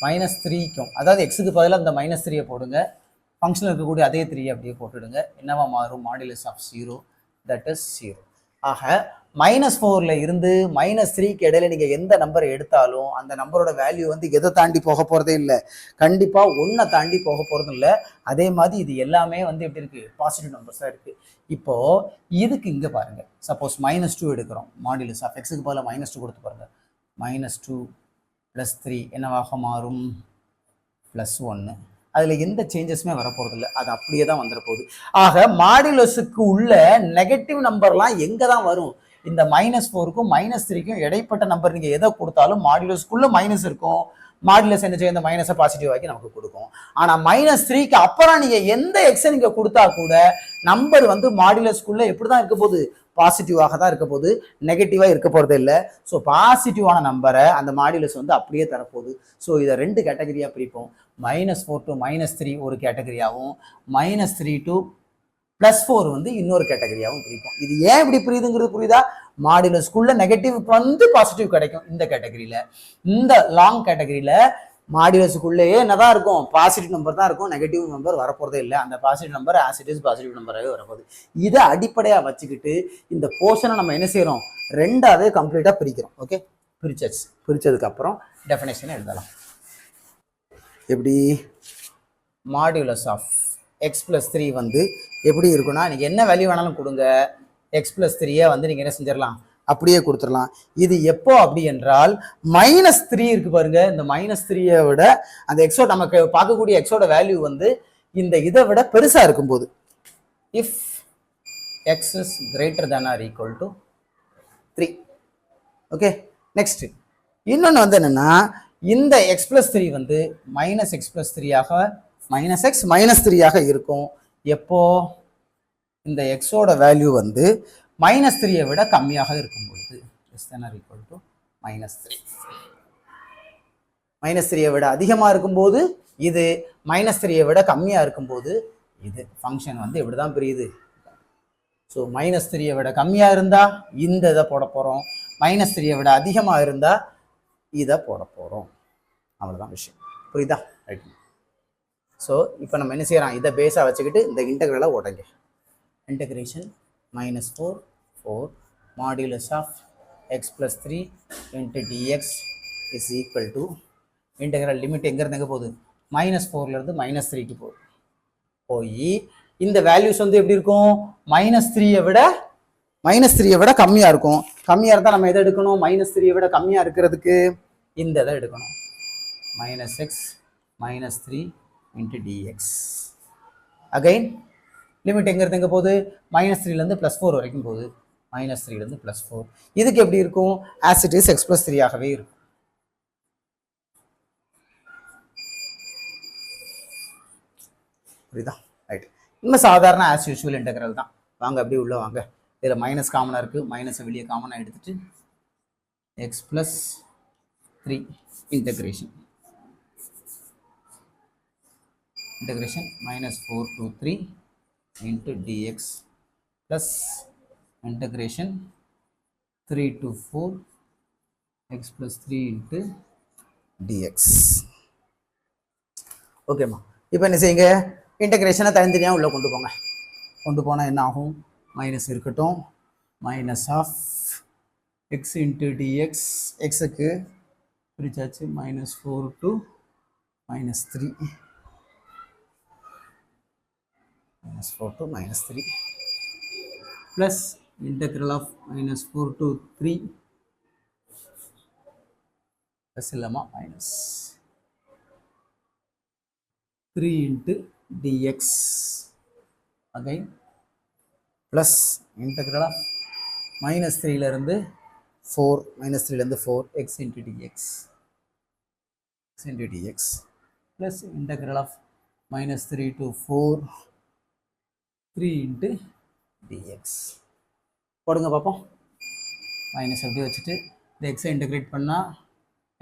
-3க்கும், அதாவது எக்ஸுக்கு பதிலாக அந்த -3 போடுங்க, ஃபங்க்ஷனில் இருக்கக்கூடிய அதே 3 அப்படியே போட்டுடுங்க. என்னவா மாறும்? Modulus of 0, that is 0. ஆக -4ல் இருந்து -3க்கு இடையில நீங்கள் எந்த நம்பரை எடுத்தாலும் அந்த நம்பரோட வேல்யூ வந்து எதை தாண்டி போக போகிறதே இல்லை. கண்டிப்பாக 1 தாண்டி போக போகிறதும் இல்லை. அதே மாதிரி இது எல்லாமே வந்து எப்படி இருக்குது? பாசிட்டிவ் நம்பர்ஸாக இருக்குது. இப்போது இதுக்கு இங்கே பாருங்கள், சப்போஸ் -2 எடுக்கிறோம். மாடியூலஸ் ஆஃப் எக்ஸுக்கு பதிலாக -2 கொடுத்து பாருங்கள். -2 + 3 என்னவாக மாறும்? +1. அதில் எந்த சேஞ்சஸுமே வரப்போகிறதில்ல, அது அப்படியே தான் வந்துட போகுது. ஆக மாடியூலஸுக்கு உள்ள நெகட்டிவ் நம்பர்லாம் எங்கே தான் வரும்? இந்த -4க்கும் -3க்கும் இடைப்பட்ட நம்பர் நீங்கள் எதை கொடுத்தாலும் மாடியூலஸ்க்குள்ளே மைனஸ் இருக்கும். மாடுலஸ் என்ன செய்யும்? இந்த மைனஸை பாசிட்டிவ் ஆக்கி நமக்கு கொடுக்கும். ஆனால் -3க்கு அப்புறம் நீங்கள் எந்த எக்ஸை நீங்கள் கொடுத்தா கூட நம்பர் வந்து மாடுலஸ்க்குள்ளே எப்படி தான் இருக்க போகுது? பாசிட்டிவாக தான் இருக்க போகுது, நெகட்டிவாக இருக்க போகிறது இல்லை. ஸோ பாசிட்டிவான நம்பரை அந்த மாடுலஸ் வந்து அப்படியே தரப்போகுது. ஸோ இதை 2 கேட்டகரியாக பிரிப்போம். -4 to -3 ஒரு கேட்டகரியாகவும், -3 to +4 வந்து இன்னொரு கேட்டகரியாகவும் பிரிப்போம். இது ஏன் இப்படி புரியுதுங்கிறது புரியுதா? மாடுலஸ்க்குள்ள நெகட்டிவ் வந்து பாசிட்டிவ் கிடைக்கும் இந்த கேட்டகரியில. இந்த லாங் கேட்டகரியில மாடுலஸ்க்குள்ளேயே என்னதான் இருக்கும்? பாசிட்டிவ் நம்பர் தான் இருக்கும், நெகட்டிவ் நம்பர் வரப்போறதே இல்லை. அந்த positive number as it is positive நம்பராகவே வரப்போகுது. இதை அடிப்படையாக வச்சுக்கிட்டு இந்த போர்ஷனை நம்ம என்ன செய்யறோம்? 2ஆவே கம்ப்ளீட்டாக பிரிக்கிறோம். ஓகே, பிரிச்சாச்சு. பிரிச்சதுக்கு அப்புறம் டெஃபினேஷனை எழுதலாம். எப்படி? மாடுலஸ் ஆஃப் x + 3 வந்து எப்படி இருக்குன்னா, நீங்கள் என்ன வேல்யூ வேணாலும் கொடுங்க, x + 3 வந்து நீங்கள் என்ன செஞ்சிடலாம்? அப்படியே கொடுத்துடலாம். இது எப்போ அப்படி என்றால் -3 இருக்கு பாருங்க. இந்த -3 விட அந்த எக்ஸோட நமக்கு பார்க்கக்கூடிய எக்ஸோட வேல்யூ வந்து இந்த இதை விட பெருசா இருக்கும்போது, if x is greater than or equal to 3. Okay, next இன்னொன்று வந்து என்னன்னா, இந்த x + 3 வந்து -x + 3ஆக -x -3ஆக இருக்கும். எப்போ? இந்த எக்ஸோட வேல்யூ வந்து -3 விட கம்மியாக இருக்கும் பொழுது, less than or equal to -3. -3 விட அதிகமாக இருக்கும்போது இது, -3 விட கம்மியாக இருக்கும்போது இது. ஃபங்க்ஷன் வந்து இப்படி தான் பிரியுது. ஸோ -3 விட கம்மியாக இருந்தால் இந்த இதை போட போகிறோம், -3 விட அதிகமாக இருந்தால் இதை போட போகிறோம். அவ்வளோதான் விஷயம். புரியுதா? ரைட். ஸோ இப்போ நம்ம என்ன செய்யறோம்? இதை பேஸாக வச்சுக்கிட்டு இந்த இன்டெக்ரலை உடைங்க. Integration -4 modulus of x + 3 × dx is equal to integral limit எங்கேருந்து எங்கே போகுது? -4லேருந்து -3க்கு போய் இந்த வேல்யூஸ் வந்து எப்படி இருக்கும்? -3 விட மைனஸ் த்ரீயை விட கம்மியாக இருக்கும். கம்மியாக இருந்தால் நம்ம எதை எடுக்கணும்? மைனஸ் த்ரீயை விட கம்மியாக இருக்கிறதுக்கு இந்த இதை எடுக்கணும். Minus x minus three into dx. Again limit எங்கே போகுது? மைனஸ் த்ரீலேருந்து ப்ளஸ் ஃபோர் வரைக்கும் போகுது. மைனஸ் த்ரீலேருந்து ப்ளஸ் ஃபோர். இதுக்கு எப்படி இருக்கும்? As it is x plus three ஆகவே இருக்கும். புரியுதா? ரைட். இன்னும் சாதாரண ஆஸ் யூஷுவல் இன்டெக்ரல் தான். வாங்க அப்படியே உள்ள வாங்க. இதில் மைனஸ் காமனாக இருக்குது. மைனஸை வெளியே காமனாக எடுத்துட்டு X plus three integration minus 4 to 3 into dx plus integration 3 to 4 x plus 3 into dx. ஓகேம்மா. இப்போ என்ன செய்யுங்க? இன்டெகிரேஷனை தனித்தனியாக உள்ளே கொண்டு போங்க. கொண்டு போனால் என்ன ஆகும்? மைனஸ் இருக்கட்டும். Minus of x into dx. எக்ஸுக்கு பிரிச்சாச்சு. Minus 4 to minus 3 minus 4 to minus 3 plus integral of minus 4 to 3 plus illama minus 3 into dx again plus integral of minus 3 ல இருந்து 4 minus 3 ல இருந்து 4 x into dx plus integral of minus 3 to 4 3 into dx. போடுங்க பார்ப்போம். Minus எப்படி வச்சுட்டு இந்த எக்ஸை இன்டெகிரேட் பண்ணால்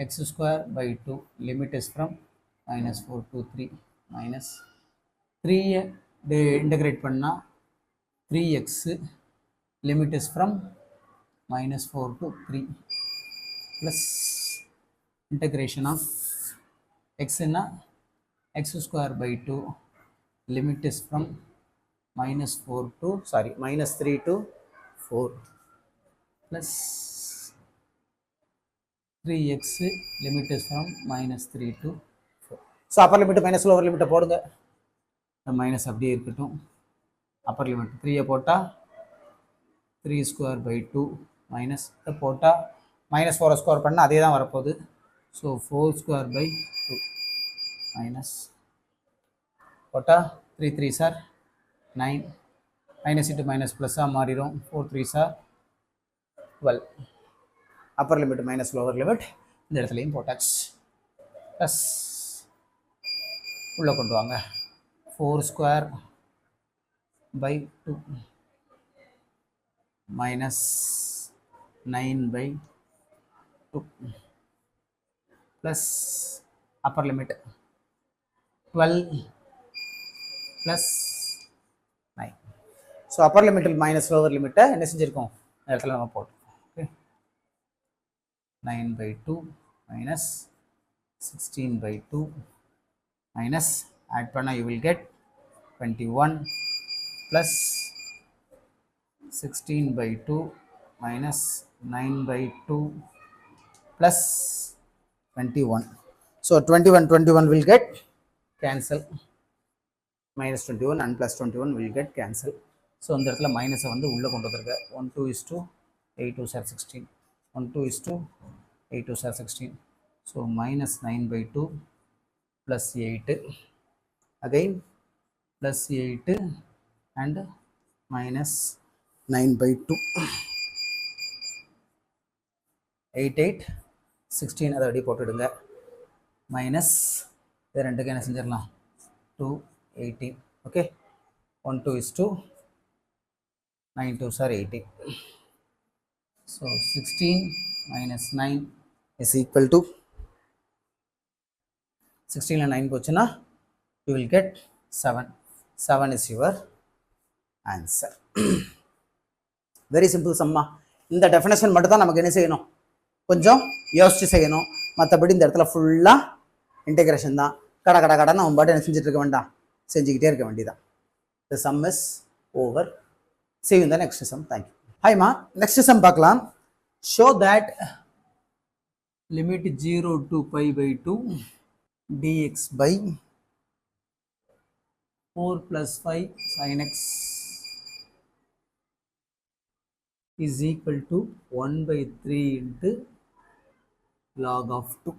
x square by 2 limit is from minus 4 to 3 minus 3 integrate பண்ணால் 3x limit is from minus 4 to 3 plus integration of எக்ஸ்னா x square by 2 limit is from minus 3 to 4 plus 3x limit is from minus 3 to 4. So upper limit minus lower limit போடுங்க. Minus அப்படியே இருக்கட்டும். Upper limit 3 போட்டால் 3 square by 2 minus போட்டால் minus 4 square பண்ணால் அதே தான் வரப்போகுது. ஸோ 4 ஸ்கொயர் பை 2 மைனஸ் போட்டால் 3 3 சார் 9 மைனஸ் இன்ட்டு மைனஸ் ப்ளஸ்ஸாக மாறிடும். 4 3 sir 12. Upper limit minus lower limit இந்த இடத்துலையும் போட்டாச்சு. ப்ளஸ் உள்ளே கொண்டு வாங்க. 4 square by 2 minus 9 by 2 plus upper limit 12 plus 9. So upper லிமிட்டில் மைனஸ் லோவர் லிமிட்டை என்ன செஞ்சுருக்கோம்? இந்த இடத்துல நம்ம போட்டோம். Okay. 9 by 2 minus 16 by 2 minus add பண்ணால் you will get 21 plus 16 by 2 minus 9 by 2 plus 21. So 21 will get cancel. minus 21 and plus 21 will get cancel. So இந்த இடத்துல மைனஸை வந்து உள்ளே கொண்டு வந்துருக்க. 1 2 is to 8 2 are 16. 1 2 is to 8 2 are 16. So minus 9 by 2 plus 8 again plus 8 and minus 9 by 2 8 8 16 அதை அப்படியே போட்டுடுங்க. மைனஸ் இது ரெண்டுக்கு என்ன செஞ்சிடலாம்? 2 18. okay. 1 2 is to 9 2s are 18. So 16 minus 9 is equal to 16 and 9 போச்சுன்னா you will get 7. 7 is your answer. Very simple summa. இந்த definition மட்டும் தான் நமக்கு என்ன செய்யணும்? கொஞ்சம் யோசிச்சு செய்யணும். மற்றபடி இந்த இடத்துல ஃபுல்லாக இன்டெகிரேஷன் தான். கடை நம்ம பாட்டு என்ன செஞ்சுட்டு இருக்க வேண்டாம், செஞ்சுக்கிட்டே இருக்க வேண்டியதான். The sum is over. See you in the next sum. Thank you. Hi ma, next sum பார்க்கலாம். Show that limit 0 to pi by 2 dx by 4 plus 5 sin x is equal to 1/3 into log of 2.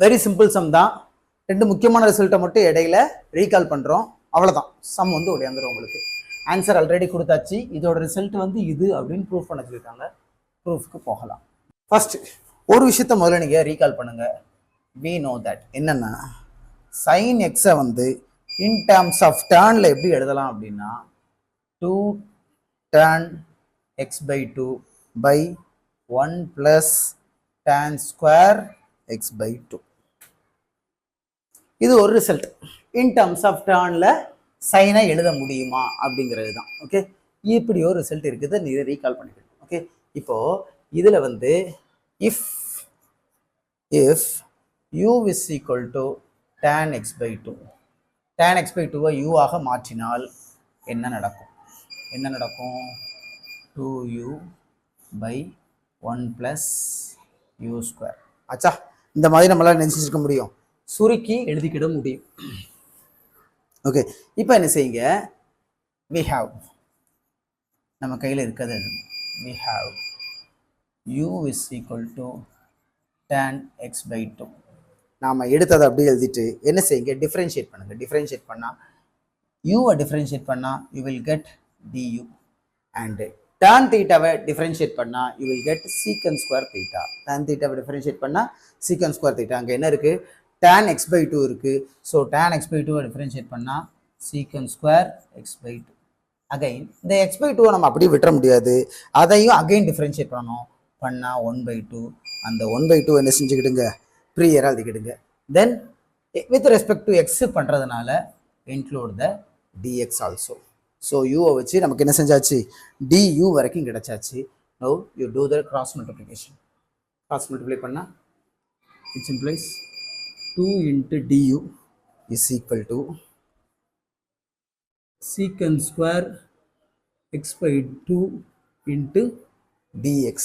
Very simple some தான். ரெண்டு முக்கியமான ரிசல்ட்டை மட்டும் இடையில recall பண்ணுறோம், அவ்வளோதான். Some வந்து ஒடியாந்துடும் உங்களுக்கு. ஆன்சர் ஆல்ரெடி கொடுத்தாச்சு. இதோட ரிசல்ட் வந்து இது அப்படின்னு ப்ரூஃப் பண்ண சொல்லியிருக்காங்க. ப்ரூஃப்க்கு போகலாம். ஃபர்ஸ்ட் ஒரு விஷயத்த முதல்ல நீங்கள் ரீகால் பண்ணுங்க. we know that என்னன்னா sin x-ஐ வந்து in terms of tan-ல எப்படி எழுதலாம் அப்படின்னா 2 tan x/2 by 1 plus tan square x/2. இது ஒரு ரிசல்ட். இன் டர்ம்ஸ் ஆஃப் டர்ன்ல சைனை எழுத முடியுமா அப்படிங்கிறது தான். ஓகே, இப்படி ஒரு ரிசல்ட் இருக்குது, நீ ரீகால் பண்ணிக்கணும். ஓகே, இப்போ இதுல வந்து if u is equal to tan x/2, tan x/2-வை u ஆக மாற்றினால் என்ன நடக்கும்? 2u by 1 plus u square. ஆச்சா, இந்த மாதிரி நம்மளால நினைச்சிருக்க முடியும், சுருக்கி எழுதிக்கிட முடியும். ஓகே, இப்போ என்ன செய்யுங்க, we have நம்ம கையில் இருக்கிறது we have u is equal to tan x/2. நாம எடுத்ததை அப்படியே எழுதிட்டு என்ன செய்யுங்க, டிஃபரன்ஷியேட் பண்ணுங்க. டிஃபரன்ஷியேட் பண்ணால் யூவை டிஃபரன்ஷியேட் பண்ணால் you will get du, and tan தீட்டாவை டிஃபரன்ஷியேட் பண்ணால் you will get secant square theta. tan தீட்டாவை டிஃபரன்ஷியேட் பண்ணால் secant square theta. அங்கே என்ன இருக்குது, tan x/2 இருக்குது. ஸோ tan x/2-வை டிஃபரன்ஷியேட் பண்ணால் secant square x/2. அகைன் இந்த x/2-வை நம்ம அப்படியே விட்டுற முடியாது, அதையும் அகைன் டிஃபரன்ஷியேட் பண்ணால் 1/2. அந்த 1/2 என்ன செஞ்சுக்கிடுங்க, ப்ரீயராக எழுதிக்கிடுங்க. Then with respect to x பண்ணுறதுனால include the dx also. So யூவை வச்சு நமக்கு என்ன செஞ்சாச்சு, du வரைக்கும் கிடைச்சாச்சு. Now you do the cross multiplication. Cross multiply பண்ணால் it's implies 2 into du is equal to secant square x/2 into dx.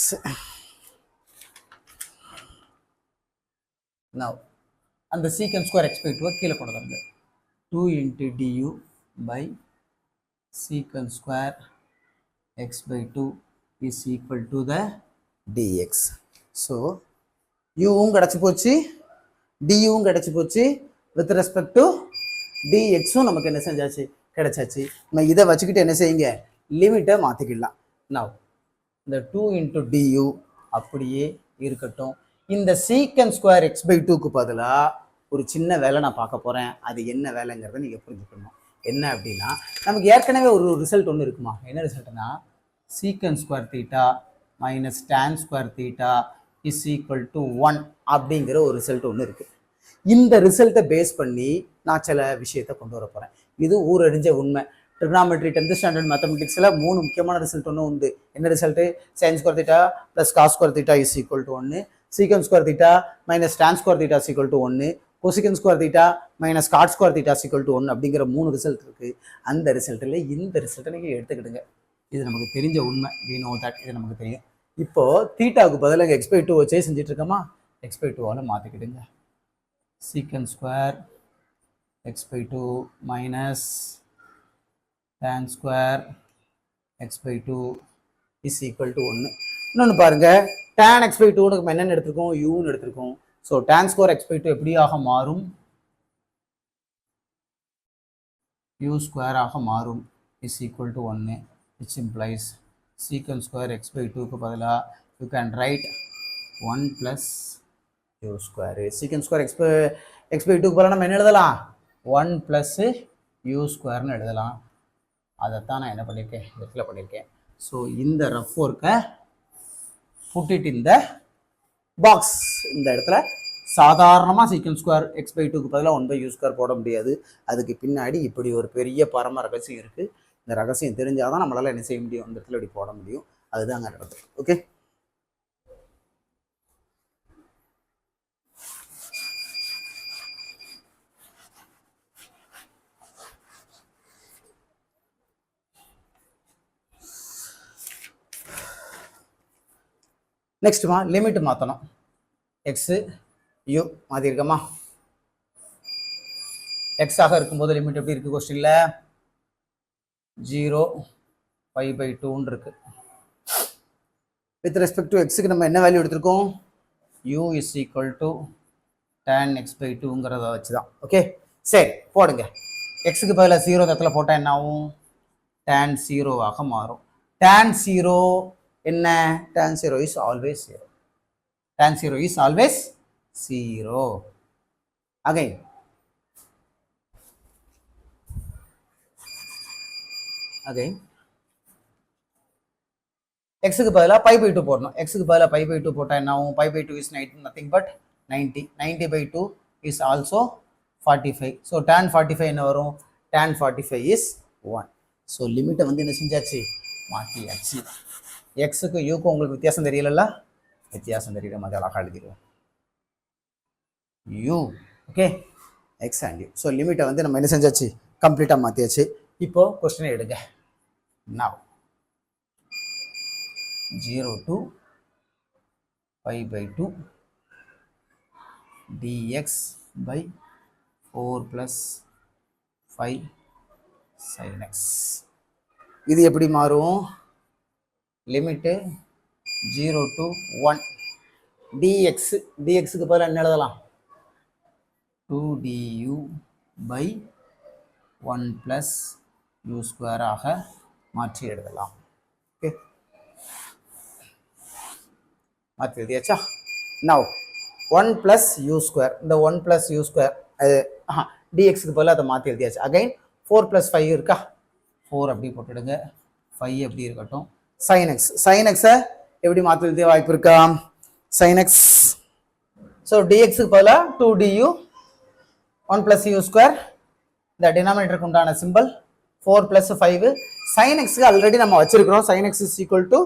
Now அந்த secant square x/2 கீழே கொண்டு வந்து 2 into du by secant square x/2 is equal to the dx. So uவும் கிடச்சி போச்சு, duவும் கிடச்சி போச்சு, with respect to dxும் நமக்கு என்ன செஞ்சாச்சு, கிடைச்சாச்சு. நம்ம இதை வச்சுக்கிட்டு என்ன செய்யுங்க, லிமிட்டை மாற்றிக்கிடலாம். நான் இந்த 2 into du அப்படியே இருக்கட்டும். இந்த secant square x/2க்கு பதிலாக ஒரு சின்ன வேலை நான் பார்க்க போகிறேன். அது என்ன வேலைங்கிறத நீங்கள் புரிஞ்சுக்கணும். என்ன அப்படின்னா, நமக்கு ஏற்கனவே ஒரு ரிசல்ட் ஒன்று இருக்குமா, என்ன ரிசல்ட்னா secant square theta minus tan square theta is equal to 1 அப்படிங்கிற ஒரு ரிசல்ட் ஒன்று இருக்குது. இந்த ரிசல்ட்டை பேஸ் பண்ணி நான் சில விஷயத்தை கொண்டு வர போகிறேன். இது ஊரறிஞ்ச உண்மை. ட்ரிக்னாமெட்ரி 10th ஸ்டாண்டர்ட் மேத்தமெட்டிக்ஸில் 3 முக்கியமான ரிசல்ட் ஒன்று உண்டு. என்ன result, sin square theta plus cos square theta is equal to 1, secant square theta minus tan square theta is equal to 1, cosecant square theta minus cot square theta is equal to 1 அப்படிங்கிற 3 result இருக்குது. அந்த ரிசல்ட்டில் இந்த ரிசல்ட்டை நீங்கள் எடுத்துக்கிடுங்க. இது நமக்கு தெரிஞ்ச உண்மை, we know that, இது நமக்கு தெரியும். இப்போது தீட்டாவுக்கு பதிலாக x/2 வச்சே செஞ்சுட்டு இருக்கோமா, x/2ஆல் மாற்றிக்கிடுங்க. secant square x/2 minus tan square x/2 is equal to 1. இன்னொன்று பாருங்க, tan x/2 நம்ம என்னென்னு எடுத்திருக்கோம், uன்னு எடுத்திருக்கோம். ஸோ tan square x/2 எப்படியாக மாறும், u square ஆக மாறும், is equal to 1, which implies secant square x/2க்கு பதிலாக you can write 1 plus u square. secant square x/2க்கு பதிலாக நம்ம என்ன எழுதலாம், 1 plus u squareன்னு எழுதலாம். அதைத்தான் நான் என்ன பண்ணியிருக்கேன், இடத்துல பண்ணியிருக்கேன். ஸோ இந்த ரஃப் ஒர்க்கை put it in the box. இந்த இடத்துல சாதாரணமாக secant square x/2க்கு பதிலாக 1/u square போட முடியாது. அதுக்கு பின்னாடி இப்படி ஒரு பெரிய பரம ரகசியம் இருக்குது. இந்த ரகசியம் தெரிஞ்சால் தான் நம்மளால் என்ன செய்ய முடியும், இந்த இடத்துல இப்படி போட முடியும். அதுதான் அங்கே நடக்குது. ஓகே, நெக்ஸ்ட்டுமா லிமிட் மாற்றணும். எக்ஸு யூ மாற்றிருக்கோமா, எக்ஸாக இருக்கும்போது லிமிட் எப்படி இருக்குது கொஸ்டினில் 0 pi by 2 இருக்கு. With respect to x க்கு நம்ம என்ன வேல்யூ எடுத்திருக்கோம்? u is equal to tan x by 2ங்கிறத வச்சு தான். ஓகே, சரி போடுங்க. x க்கு பதிலாக 0 இந்த இடத்துல போட்டால் என்ன ஆகும்? tan 0 ஆக மாறும். tan 0 என்ன? tan 0 is always 0. tan 0 is always 0. Again, x க்கு பதிலாக pi by 2 போடணும். x க்கு பதிலாக pi by 2 போட்டால் என்ன ஆகும்? pi by 2 is nothing but 90. 90 by 2 is also 45. So tan 45 என்ன வரும்? tan 45 is 1. ஸோ லிமிட்டை வந்து என்ன செஞ்சாச்சு? மாற்றியாச்சு. எக்ஸுக்கு யூக்கும் உங்களுக்கு வித்தியாசம் தெரியல, வித்தியாசம் தெரியல மாதிரி அழகாக எழுதிடுவோம். U okay, x and u. So லிமிட்டை வந்து நம்ம என்ன செஞ்சாச்சு? கம்ப்ளீட்டாக மாற்றியாச்சு. இப்போ கொஸ்டினை எடுங்க. now 0 to pi by 2 dx by 4 plus 5 sin x. இது எப்படி மாறும்? லிமிட்டு 0 to 1 dx, dxக்கு பதிலாக என்ன எழுதலாம்? 2 du by 1 plus u square ஆக மாற்றி எழுதலாம். ஓகே, மாற்றி எழுதியாச்சா? now 1 plus u square, இந்த 1 plus u square அது dxக்கு பதிலாக அதை மாற்றி எழுதியாச்சு. அகைன் 4 plus 5 இருக்கா? 4 அப்படி போட்டுடுங்க, 5 எப்படி இருக்கட்டும். sin x, sin x எப்படி மாற்ற எழுதிய வாய்ப்பு இருக்கா? sin x, ஸோ dxக்கு பதிலாக 2 du 1 plus u square, இந்த டினாமினேட்டருக்கு உண்டான simple 4 plus 5. sin x already நம்ம வச்சிருக்கிறோம். sin x is equal to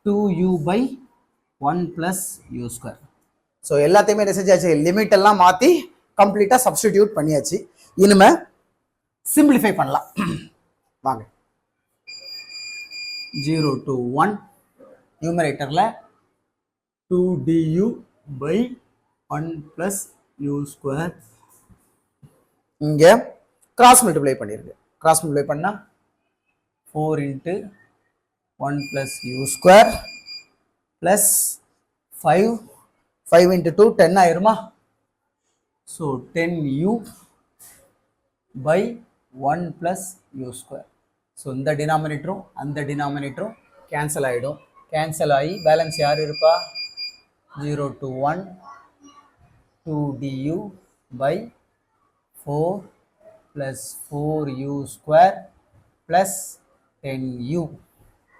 2u by 1 plus u square. So எல்லாத்தையுமே என்ன செஞ்சாச்சு? லிமிட் எல்லாம் மாற்றி கம்ப்ளீட்டாக சப்ஸ்டிடியூட் பண்ணியாச்சு. இனிமே சிம்பிளிஃபை பண்ணலாம். வாங்க, 0 to 1 நியூமரேட்டரில் 2 du by 1 plus u square, இங்கே கிராஸ் மல்டிப்ளை பண்ணிருக்கு. கிராஸ் மல்டிப்ளை பண்ணால் 4 into 1 plus u square plus 5, 5 into 2 10 ஆயிருமா? So 10u by 1 plus u square. So இந்த டினாமினேட்டரும் அந்த டினாமினேட்டரும் கேன்சல் ஆகிடும். கேன்சல் ஆகி பேலன்ஸ் யார் இருப்பா? 0 to 1 2 du by 4 plus 4u square plus 10u.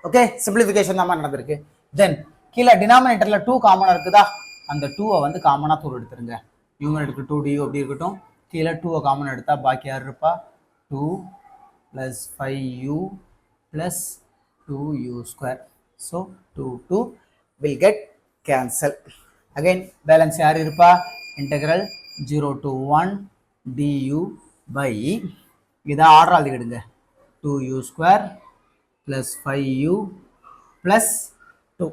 Okay, simplification தான் நடந்திருக்கு. தென் கீழே டினாமினேட்டரில் 2 காமனாக இருக்குதா? அந்த 2 வந்து காமனாக தூர் எடுத்துருங்க. நியூமரேட்டருக்கு 2 du அப்படி இருக்கட்டும். கீழே 2 காமன் எடுத்தால் பாக்கி யார் இருப்பா? 2 plus 5u plus 2u square. So 2 will get cancel. Again balance யார் இருப்பா? integral 0 to 1 du by, இதை order எழுதிடுங்க, 2u square plus 5u plus 2.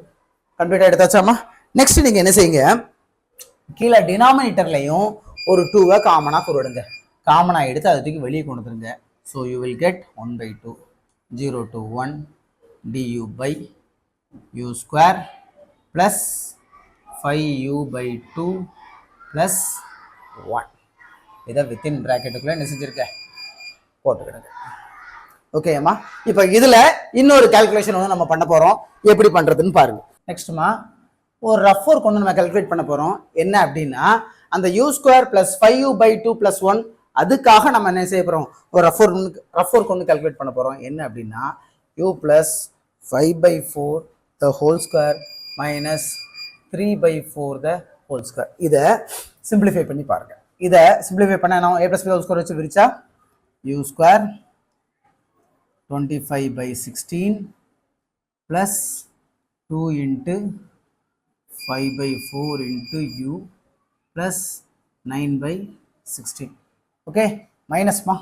கம்ப்ளீட்டாக எடுத்தாச்சாமா? நெக்ஸ்ட் நீங்கள் என்ன செய்யுங்க? கீழே டினாமினேட்டர்லையும் ஒரு 2வை காமனாக கொடுங்க. காமனாக எடுத்து அதை தூக்கி வெளியே கொண்டு வந்துருங்க. So you will get 1 by 2 0 to 1 du by u square plus 5u by 2 plus 1. இதை வித்தின் ப்ராக்கெட்டுக்குள்ளே என்ன செஞ்சுருக்க? போட்டுக்கிடுங்க. ஓகேம்மா, இப்போ இதில் இன்னொரு கால்குலேஷன் வந்து நம்ம பண்ண போகிறோம். எப்படி பண்ணுறதுன்னு பாருங்கள். நெக்ஸ்ட்டுமா ஒரு ரஃப் ஒர்க் ஒன்று நம்ம கால்குலேட் பண்ண போகிறோம். என்ன அப்படின்னா, அந்த u square plus 5u by 2 plus 1, அதுக்காக நம்ம என்ன செய்ய போகிறோம்? ஒரு ரஃப் ஒர்க் ஒன்று கால்குலேட் பண்ண போகிறோம். என்ன அப்படின்னா, u plus 5 by 4 the whole square minus 3 by 4 the whole square. இதை சிம்பிளிஃபை பண்ணி பாருங்கள். இதை சிம்பிளிஃபை பண்ண நான் a plus b whole square வச்சு விரிச்சா u square 25 by 16 plus 2 into 5 by 4 into u plus 9 by 16. Okay, minus ma.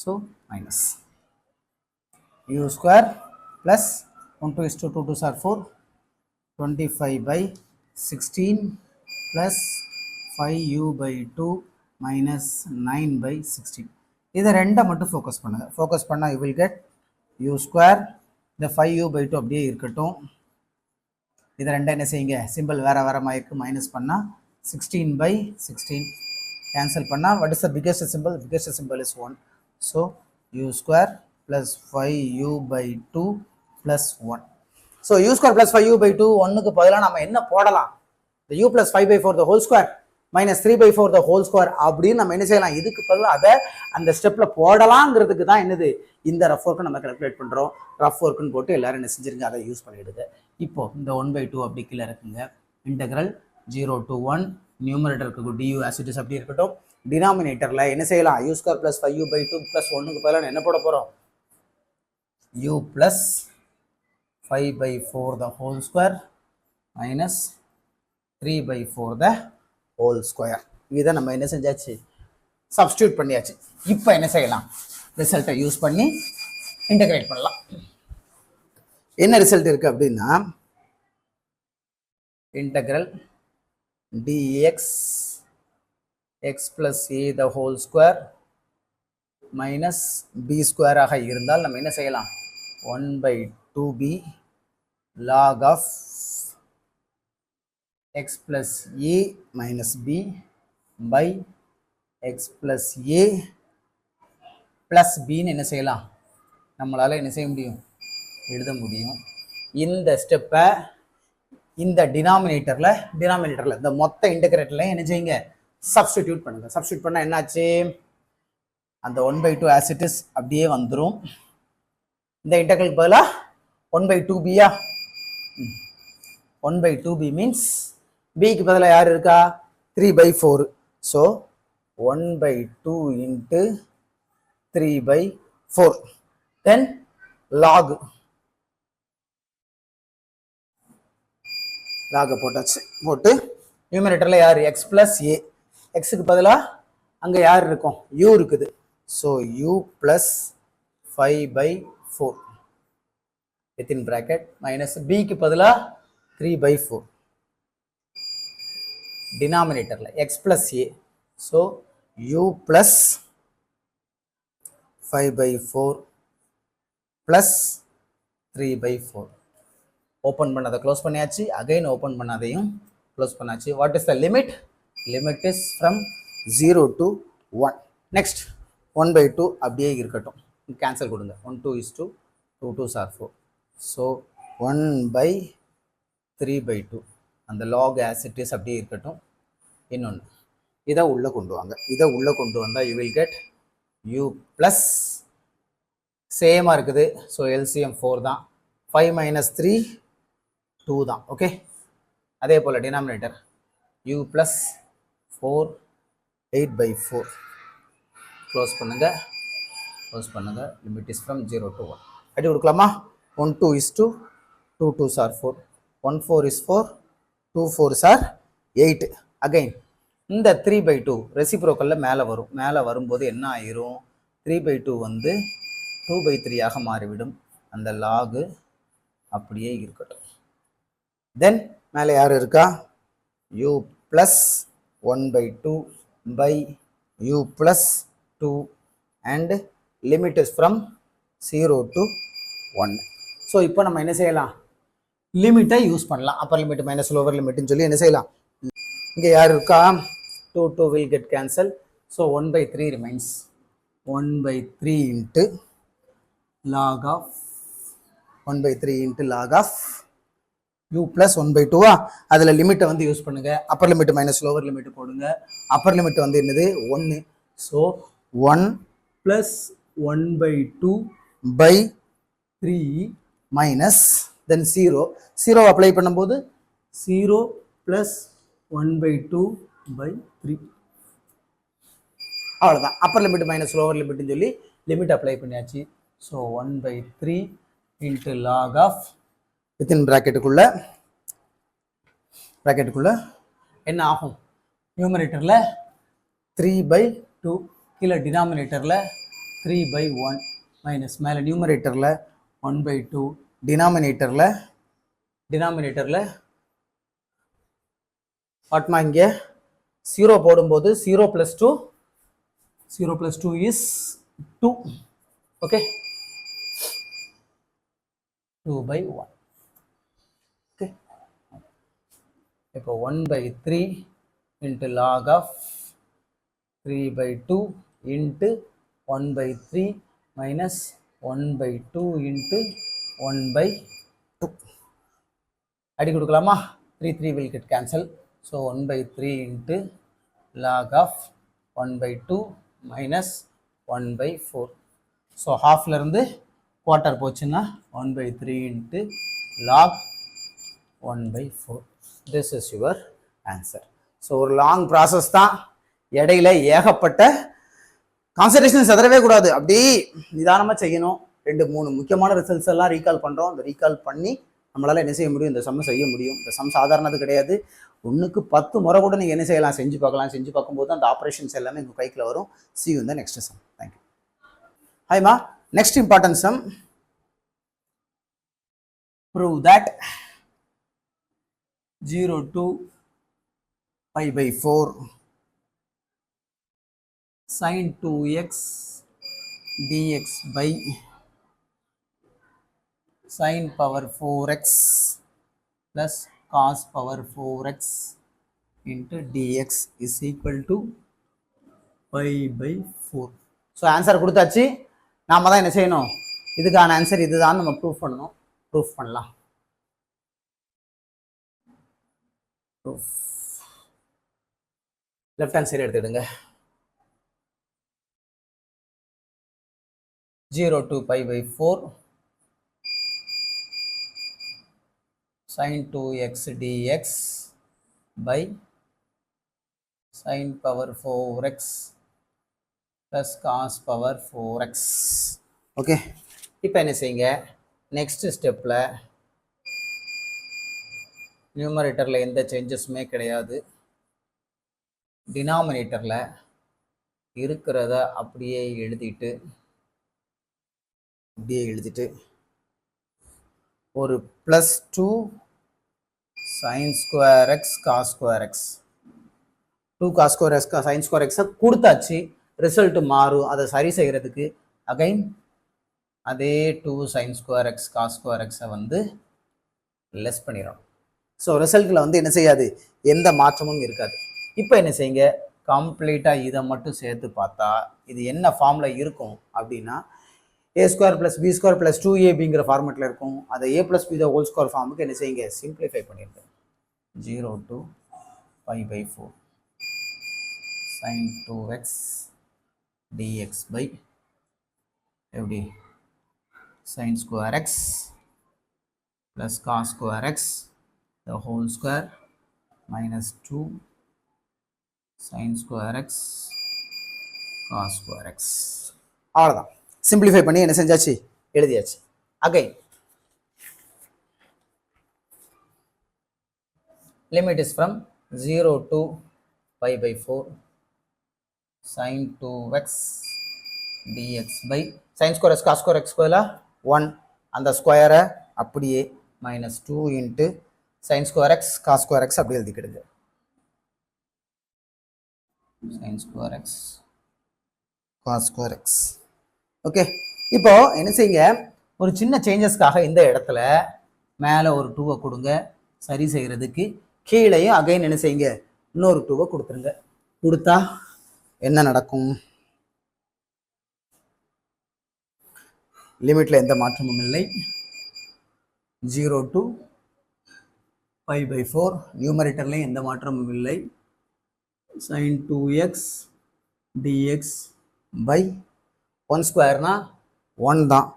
So minus u square plus 1 2 is 2 2 2 are 4 25 by 16 plus 5u by 2 minus 9 by 16. இதை ரெண்டை மட்டும் focus பண்ணுங்க. Focus பண்ணால் you will get u square, இந்த 5u by 2 அப்படியே இருக்கட்டும். இதை ரெண்டும் என்ன செய்யுங்க, சிம்பிள் வேறு வேறு மாதிரி மைனஸ் பண்ணால் 16/16 கேன்சல் பண்ணால் what is the biggest symbol? Biggest symbol is 1. So u square plus 5u by 2 plus 1. So u square plus 5u by 2 1க்கு பதிலாக நம்ம என்ன போடலாம்? The u plus 5 by 4 the whole square minus 3 by 4 the whole square அப்படின்னு நம்ம என்ன செய்யலாம், இதுக்கு பதிலாக அதை அந்த ஸ்டெப்பில் போடலாங்கிறதுக்கு தான் என்னது இந்த ரஃப் ஒர்க்கை நம்ம கால்குலேட் பண்ணுறோம். ரஃப் ஒர்க்குன்னு போட்டு எல்லாரும் என்ன செஞ்சுருங்க, அதை யூஸ் பண்ணிவிடுங்க. இப்போ இந்த 1/2 அப்படி கீழே இருக்குங்க. Integral 0 to 1 நியூமரேட்டருக்கு du as it is அப்படி இருக்கட்டும். டினாமினேட்டரில் என்ன செய்யலாம், u square plus 5u by 2 plus 1க்கு பதிலாக என்ன போட போகிறோம், u plus 5 by 4 the whole square minus 3 by 4 the whole square. இதை நம்ம என்ன செஞ்சாச்சு, சப்ஸ்டியூட் பண்ணியாச்சு. இப்போ என்ன செய்யலாம், ரிசல்ட்டை யூஸ் பண்ணி இன்டகிரேட் பண்ணலாம். என்ன ரிசல்ட் இருக்கு அப்படின்னா, integral dx x plus a the whole square minus b square ஆக இருந்தால் நம்ம என்ன செய்யலாம், 1/2b log of x plus a minus b by x plus a plus b ன்னு என்ன செய்யலாம், நம்மளால் என்ன செய்ய முடியும், எழுத முடியும். இந்த ஸ்டெப்பை இந்த டினாமினேட்டரில் இந்த மொத்த இன்டகிரேட்டரில் என்ன செய்யுங்க, சப்ஸ்டிடியூட் பண்ணுங்க. சப்ஸ்டிடியூட் பண்ணால் என்னாச்சு, அந்த 1/2 as it is அப்படியே வந்துடும். இந்த இன்டகிரலுக்கு பதிலாக 1/2bயா, 1/2b மீன்ஸ் பிக்கு பதிலாக யார் இருக்கா, 3/4. ஸோ 1/2 into 3/4 தென் லாக் போட்டாச்சு. போட்டு நியூமரேட்டரில் யார், எக்ஸ் பிளஸ் ஏ, எக்ஸுக்கு பதிலாக அங்கே யார் இருக்கும், u இருக்குது. So u plus 5/4 within bracket minus பிக்கு பதிலாக 3/4 டினாமினேட்டரில் x plus a. So u plus 5/4 plus 3/4. Open பண்ணதை க்ளோஸ் பண்ணியாச்சு, அகைன் ஓப்பன் பண்ணதையும் க்ளோஸ் பண்ணாச்சு. What is the limit, limit is from 0 to 1. Next 1/2 அப்படியே இருக்கட்டும், கேன்சல் கொடுங்க. 1 2 is 2, 2 2s are 4. ஸோ 1/3/2 அந்த லாக் as it is அப்படியே இருக்கட்டும். இன்னொன்று இதை உள்ளே கொண்டு வாங்க, இதை உள்ளே கொண்டு வந்தால் you will get u plus சேமாக இருக்குது. ஸோ எல்சிஎம் 4 தான், 5 minus 3 2 தான். ஓகே, அதே போல் டினாமினேட்டர் u plus 4 8/4 க்ளோஸ் பண்ணுங்க. Limit is from 0 to 1. அடி கொடுக்கலாமா, 1 2 is 2, 2 2s are 4, 1 4 is 4, 2 4s are 8. Again இந்த 3/2 ரெசிப்ரோக்கலில் மேலே வரும்போது என்ன ஆயிரும், 3/2 வந்து 2/3 மாறிவிடும். அந்த லாகு அப்படியே இருக்கட்டும். தென் மேலே யார் இருக்கா, u plus 1/2 by u plus 2 and limit is from 0 to 1. So இப்போ நம்ம என்ன செய்யலாம், லிமிட்டை யூஸ் பண்ணலாம். அப்பர் லிமிட் மைனஸ் லோவர் லிமிட்னு சொல்லி என்ன செய்யலாம், இங்கே யார் இருக்கா, 2 2 will get cancel. So 1/3 remains. 1/3 into log of 1/3 into log of u plus 1/2. அதில் லிமிட்டை வந்து யூஸ் பண்ணுங்க. Upper limit minus lower limit போடுங்க. அப்பர் லிமிட் வந்து என்னது, 1. So 1 plus 1/2 by 3 minus then 0 apply பண்ணும்போது 0 plus 1/2 by 3. அவ்வளோதான், அப்பர் லிமிட் மைனஸ் லோவர் லிமிட்னு சொல்லி லிமிட் அப்ளை பண்ணியாச்சு. So 1/3 into log of within ப்ராக்கெட்டுக்குள்ள என்ன ஆகும், நியூமரேட்டரில் 3/2, கீழே டினாமினேட்டரில் 3/1 மைனஸ் மேலே நியூமரேட்டரில் 1/2, டினாமினேட்டரில் வாட்மா இங்கே 0 போடும்போது 0 plus 2 is 2. ஓகே, 2/1. Okay. இப்போ 1/3 into log of 3/2 into 1/3 minus 1/2 into 1/2. அடி கொடுக்கலாமா? 3 will get cancel. So 1/3 into log of 1/2 minus 1/4. So halfல இருந்து quarter போச்சுன்னா 1/3 into log 1/4. This is your answer. So ஒரு லாங் ப்ராசஸ் தான், இடையில ஏகப்பட்ட கான்சன்ட்ரேஷன் செதறவே கூடாது, அப்படி நிதானமாக செய்யணும். 2-3 முக்கியமான ரிசல்ட்ஸ் எல்லாம் ரீகால் பண்ணுறோம். அந்த ரீகால் பண்ணி நம்மளால் என்ன செய்ய முடியும், இந்த சம்மை செய்ய முடியும். இந்த சம் சாதாரணது கிடையாது. 1க்கு 10 முறை கூட நீங்கள் என்ன செய்யலாம், செஞ்சு பார்க்கலாம். செஞ்சு பார்க்கும்போது அந்த ஆப்ரேஷன்ஸ் எல்லாமே உங்கள் கைக்குள்ள வரும். See you in the next sum. Thank you. Hi ma, next important sum. Prove that 0 to pi/4 sin 2x dx by sin power 4x plus cos power 4x into dx is equal to pi/4. So answer கொடுத்தாச்சு. நாம தான் என்ன செய்யணும், இதுக்கான answer இதுதான் நம்ம proof பண்ணணும். Proof பண்ணலாம். ப்ரூஃப் லெஃப்ட் ஹேண்ட் சைடு எடுத்துடுங்க. 0 to pi/4 sin 2x dx by sin power 4x plus cos power 4x. Okay, இப்போ என்ன செய்யுங்க, நெக்ஸ்ட் ஸ்டெப்பில் நியூமரேட்டரில் எந்த சேஞ்சஸுமே கிடையாது. டினாமினேட்டரில் இருக்கிறத அப்படியே எழுதிட்டு ஒரு +2 sin square x cos square x 2 cos square x sin square x கொடுத்தாச்சு. ரிசல்ட் மாறும். அதை சரி செய்கிறதுக்கு அகைன் அதே 2 sin square x cos square x வந்து லெஸ் பண்ணிடும். ஸோ ரிசல்ட்டில் வந்து என்ன செய்யாது, எந்த மாற்றமும் இருக்காது. இப்போ என்ன செய்யுங்க, கம்ப்ளீட்டாக இதை மட்டும் சேர்த்து பார்த்தா இது என்ன ஃபார்மில் இருக்கும் அப்படின்னா a² + b² + 2ab ஃபார்மெட்டில் இருக்கும். அதை a + b ஹோல் ஸ்கொயர் ஃபார்முக்கு என்ன செய்யுங்க, சிம்பிளிஃபை பண்ணிடுங்க. 0 to pi/4 sin 2x dx by எப்படி sin square x plus cos square x the whole square minus 2 sin square x cos square x. அவ்வளோதான். Simplify பண்ணி என்ன செஞ்சாச்சு, எழுதியாச்சு. Again limit is from 0 to pi/4 sin 2x dx by sin square x cos square x ஸ்கொயர்ல 1, அந்த ஸ்கொயரை அப்படியே -2 into sin square x cos square x அப்படி எழுதிக்கிடுங்க. sin square x cos square x. Okay, இப்போ என்ன செய்யுங்க, ஒரு சின்ன சேஞ்சஸ்க்காக இந்த இடத்துல மேலே ஒரு 2 கொடுங்க. சரி செய்கிறதுக்கு கீழேயும் அகைன் என்ன செய்யுங்க, இன்னொரு 2 கொடுத்துருங்க. கொடுத்தா என்ன நடக்கும், லிமிட்ல எந்த மாற்றமும் இல்லை. 0 to pi/4 நியூமரேட்டர்லையும் எந்த மாற்றமும் இல்லை. sin 2x dx by 1 ஸ்கொயர்னா 1 தான்,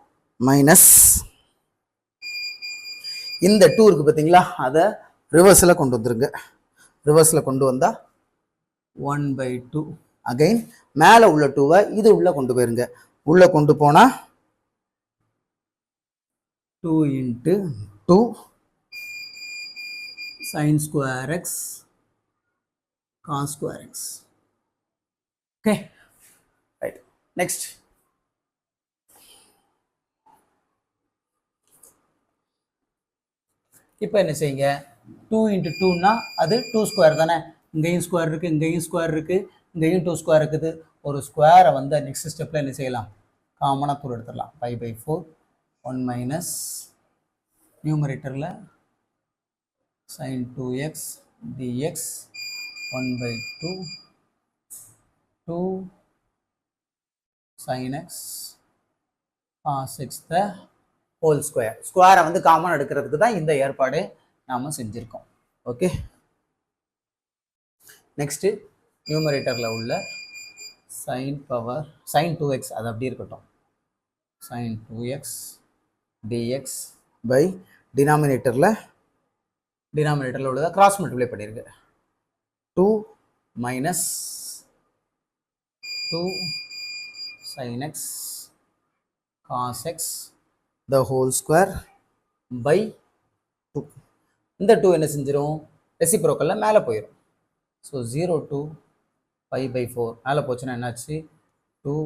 மைனஸ் இந்த 2 இருக்கு பார்த்தீங்களா, அதை ரிவர்ஸில் கொண்டு வந்துருங்க. ரிவர்ஸில் கொண்டு வந்தால் 1/2. அகைன் மேலே உள்ள 2வை இது உள்ளே கொண்டு போயிருங்க. உள்ளே கொண்டு போனால் 2 into 2 sin square x cos square x. Okay, right. Next, இப்போ என்ன செய்யுங்க, 2 into 2னா அது 2 ஸ்கொயர் தானே. இங்கேயும் ஸ்கொயர் இருக்குது, இங்கேயும் ஸ்கொயர் இருக்குது, இங்கேயும் 2 ஸ்கொயர் இருக்குது. ஒரு ஸ்கொயரை வந்து நெக்ஸ்ட் ஸ்டெப்பில் என்ன செய்யலாம், காமனாக தூர் எடுத்துடலாம். pi/4 1 minus நியூமரேட்டரில் sin 2x dx 1/2 2 sin x cos x the whole square. ஸ்கொயரை வந்து காமன் எடுக்கிறதுக்கு தான் இந்த ஏற்பாடு நாம் செஞ்சுருக்கோம். ஓகே, நெக்ஸ்ட்டு நியூமரேட்டரில் உள்ள sin 2x அது அப்படி இருக்கட்டும். sin 2x dx பை டினாமினேட்டரில் உள்ளதை கிராஸ் மல்டிப்ளை பண்ணியிருக்கு. 2 minus 2 sin x cos x the whole square by 2. இந்த 2 என்ன செஞ்சிடும், ரெசிப்ரோக்கலில் மேலே போயிடும். ஸோ 0 to π/4 மேலே போச்சுன்னா என்னாச்சு, 2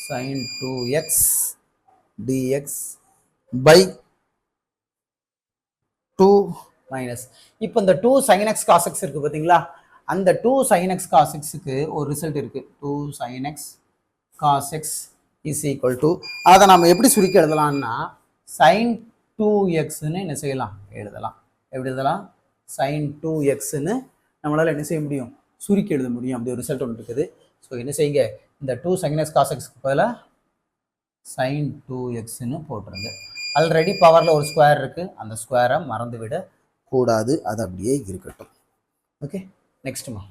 sin 2x dx by 2 minus. இப்போ இந்த 2 sin x cos x இருக்குது பார்த்தீங்களா, அந்த 2 sin x cos xக்கு ஒரு ரிசல்ட் இருக்குது. 2 sin x cos x is equal to, அதை நம்ம எப்படி சுருக்கி எழுதலாம்னா sin 2xன்னு என்ன செய்யலாம் எழுதலாம். எப்படி எழுதலாம், sin 2xன்னு நம்மளால் என்ன செய்ய முடியும், சுருக்கி எழுத முடியும். அப்படி ஒரு ரிசல்ட் ஒன்று இருக்குது. ஸோ என்ன செய்யுங்க, இந்த 2 sin x cos xக்கு பதிலாக sin 2xன்னு போட்டுருங்க. ஆல்ரெடி பவரில் ஒரு ஸ்கொயர் இருக்குது, அந்த ஸ்கொயரை மறந்து விட கூடாது, அது அப்படியே இருக்கட்டும். ஓகே, நெக்ஸ்ட்டுமா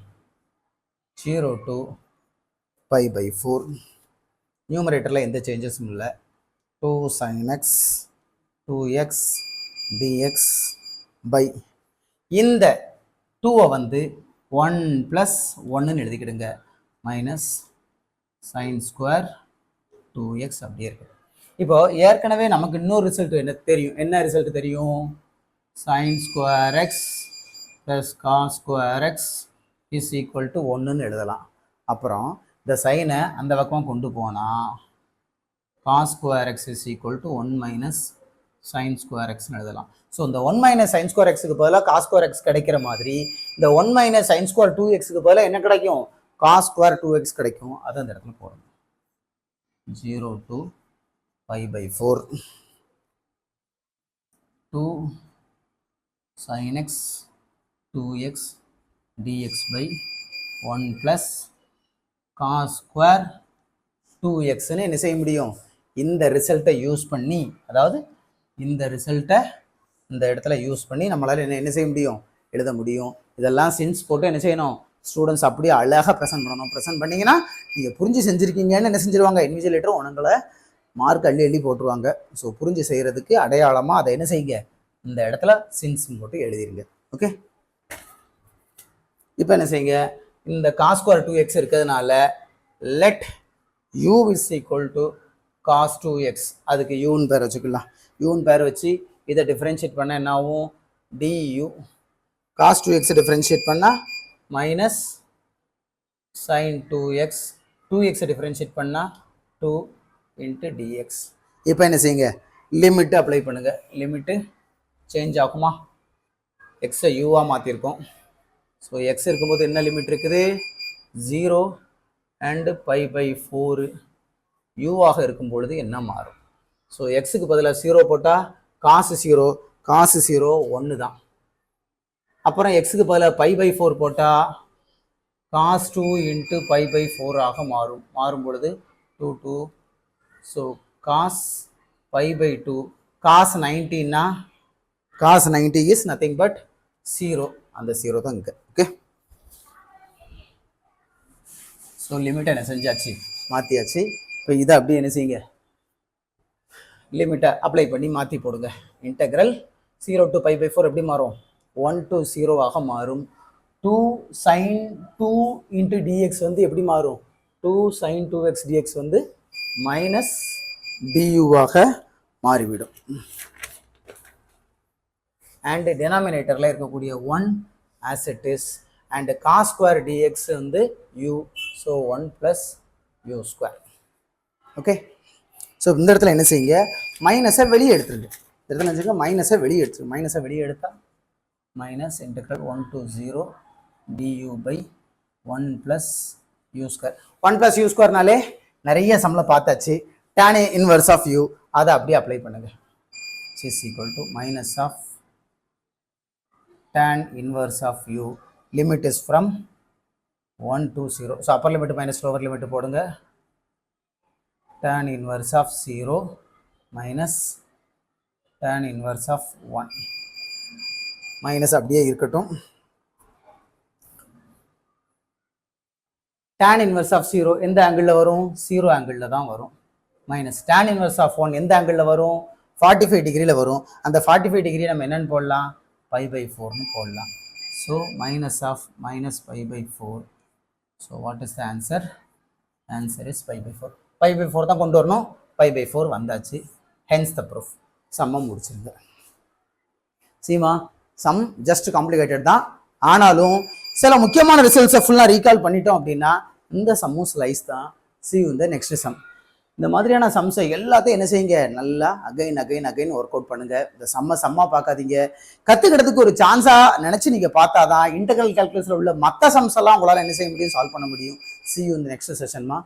0 to π/4 நியூமரேட்டரில் எந்த சேஞ்சஸும் இல்லை. 2 sin x 2x dx by இந்த 2வை வந்து 1 + 1ன்னு எழுதிக்கிடுங்க, மைனஸ் sin ஸ்கொயர் 2x அப்படியே இருக்கு. இப்போ ஏற்கனவே நமக்கு இன்னொரு ரிசல்ட் என்ன ரிசல்ட் தெரியும், sin square x plus cos square x is equal to 1ன்னு எழுதலாம். அப்புறம் இந்த சைனை அந்த பக்கம் கொண்டு போனால் cos square x is equal to 1 minus sin square xன்னு எழுதலாம். ஸோ இந்த 1 மைனஸ் sin ஸ்கொயர் xக்கு பதிலாக cos ஸ்கொயர் x கிடைக்கிற மாதிரி இந்த 1 மைனஸ் sin ஸ்கொயர் 2xக்கு பதிலாக என்ன கிடைக்கும், cos ஸ்கொயர் 2x கிடைக்கும். அதை அந்த இடத்துல போடணும். 0 to π/4 2 sin x 2x dx by 1 plus cos square 2xன்னு என்ன செய்ய முடியும், இந்த ரிசல்ட்டை யூஸ் பண்ணி, அதாவது இந்த ரிசல்ட்டை இந்த இடத்துல யூஸ் பண்ணி நம்மளால் என்ன செய்ய முடியும், எழுத முடியும். இதெல்லாம் சின்ஸ் போட்டு என்ன செய்யணும், ஸ்டூடெண்ட்ஸ் அப்படியே அழகாக ப்ரெசென்ட் பண்ணணும். ப்ரெசென்ட் பண்ணிங்கன்னா நீங்கள் புரிஞ்சு செஞ்சுருக்கீங்கன்னு என்ன செஞ்சுருவாங்க, இன்விஜுவலேட்டர் உங்களை மார்க் அள்ளி போட்டுருவாங்க. ஸோ புரிஞ்சு செய்கிறதுக்கு அடையாளமாக அதை என்ன செய்யுங்க, இந்த இடத்துல சின்ஸ் போட்டு எழுதிருங்க. ஓகே, இப்போ என்ன செய்யுங்க, இந்த cos ஸ்கொயர் 2x இருக்கிறதுனால let u is equal to cos 2x, அதுக்கு யூன்னு பேர் வச்சுக்கலாம். யூன்னு பேர் வச்சு இதை டிஃப்ரென்ஷியேட் பண்ண என்ன ஆகும், du cos 2x டிஃப்ரென்ஷியேட் பண்ணால் minus sin 2x 2x differentiate பண்ணால் 2 இன்ட்டு dx. இப்போ என்ன செய்யுங்க, லிமிட்டு அப்ளை பண்ணுங்கள். லிமிட்டு சேஞ்ச் ஆகுமா, எக்ஸை யூவாக மாற்றிருக்கோம். ஸோ எக்ஸ் இருக்கும்போது என்ன லிமிட் இருக்குது, 0 அண்டு π/4 யூவாக இருக்கும் பொழுது என்ன மாறும். ஸோ எக்ஸுக்கு பதிலாக 0 போட்டால் cos 0 1 தான். அப்புறம் எக்ஸுக்கு பதிலாக π/4 போட்டால் cos 2 இன்ட்டு π/4 ஆக மாறும் பொழுது 2 2. So cos π/2 cos 90ன்னா cos 90 is nothing but 0, அந்த 0 தான் இங்கே. ஓகே, ஸோ லிமிட்டை என்ன செஞ்சாச்சு, மாற்றியாச்சு. இப்போ இதை அப்படியே என்ன செய்யுங்க, லிமிட்டை அப்ளை பண்ணி மாற்றி போடுங்க. இன்டெக்ரல் 0 to π/4 எப்படி மாறும், 1 to 0 ஆக மாறும். 2 sin 2 இன்ட்டு dx வந்து எப்படி மாறும், 2 sin 2x dx வந்து மைனஸ் duவாக மாறிவிடும். அண்ட் டெனாமினேட்டரில் இருக்கக்கூடிய 1 as it is, and cos square dx வந்து u, so 1 + u square. Okay, so இந்த இடத்துல என்ன செய்யுங்க, மைனஸை வெளியே எடுத்துருங்க. இந்த இடத்துல என்ன செய்யுங்க, மைனஸை வெளியே எடுத்துருங்க. மைனஸை வெளியே எடுத்தால் minus integral 1 to 0 du by 1 + u square. 1 + u ஸ்கொயர்னாலே நிறைய சம்மில் பார்த்தாச்சு. tan இன்வர்ஸ் ஆஃப் u, அதை அப்படியே அப்ளை பண்ணுங்க. So is equal to minus of tan inverse of u. Limit is from 1 to 0. So upper limit minus lower limit போடுங்க. Tan inverse of 0 minus tan inverse of 1. Minus அப்படியே இருக்கட்டும். tan inverse of 0 எந்த ஆங்கிளில் வரும்? 0 ஆங்கிளில் தான் வரும். Minus tan inverse of 1 எந்த ஆங்கிளில் வரும்? 45 டிகிரியில் வரும். அந்த 45 டிகிரி நம்ம என்னென்னு போடலாம்? π/4ன்னு போடலாம். So minus of minus π/4. So what is the answer? Answer is π/4. π/4 தான் கொண்டு வரணும். π/4 வந்தாச்சு. Hence the proof. சம்மை முடிச்சிருங்க. சீமா சம் ஜஸ்ட் காம்ப்ளிகேட்டட் தான். ஆனாலும் சில முக்கியமான ரிசல்ட்ஸை ஃபுல்லாக ரீகால் பண்ணிட்டோம் அப்படின்னா இந்த சம்மும் ஸ்லைஸ் தான். see you in the next sum. இந்த மாதிரியான சம்ஸை எல்லாத்தையும் என்ன செய்யுங்க? நல்லா அகைன் ஒர்க் அவுட் பண்ணுங்க. இந்த சம்மா பார்க்காதீங்க. கற்றுக்கிறதுக்கு ஒரு சான்ஸாக நினச்சி நீங்கள் பார்த்தாதான் இன்டெக்ரல் கால்குலஸில் உள்ள மற்ற சம்ஸ் எல்லாம் உங்களால் என்ன செய்ய முடியும்? சால்வ் பண்ண முடியும். see you in the next session மா.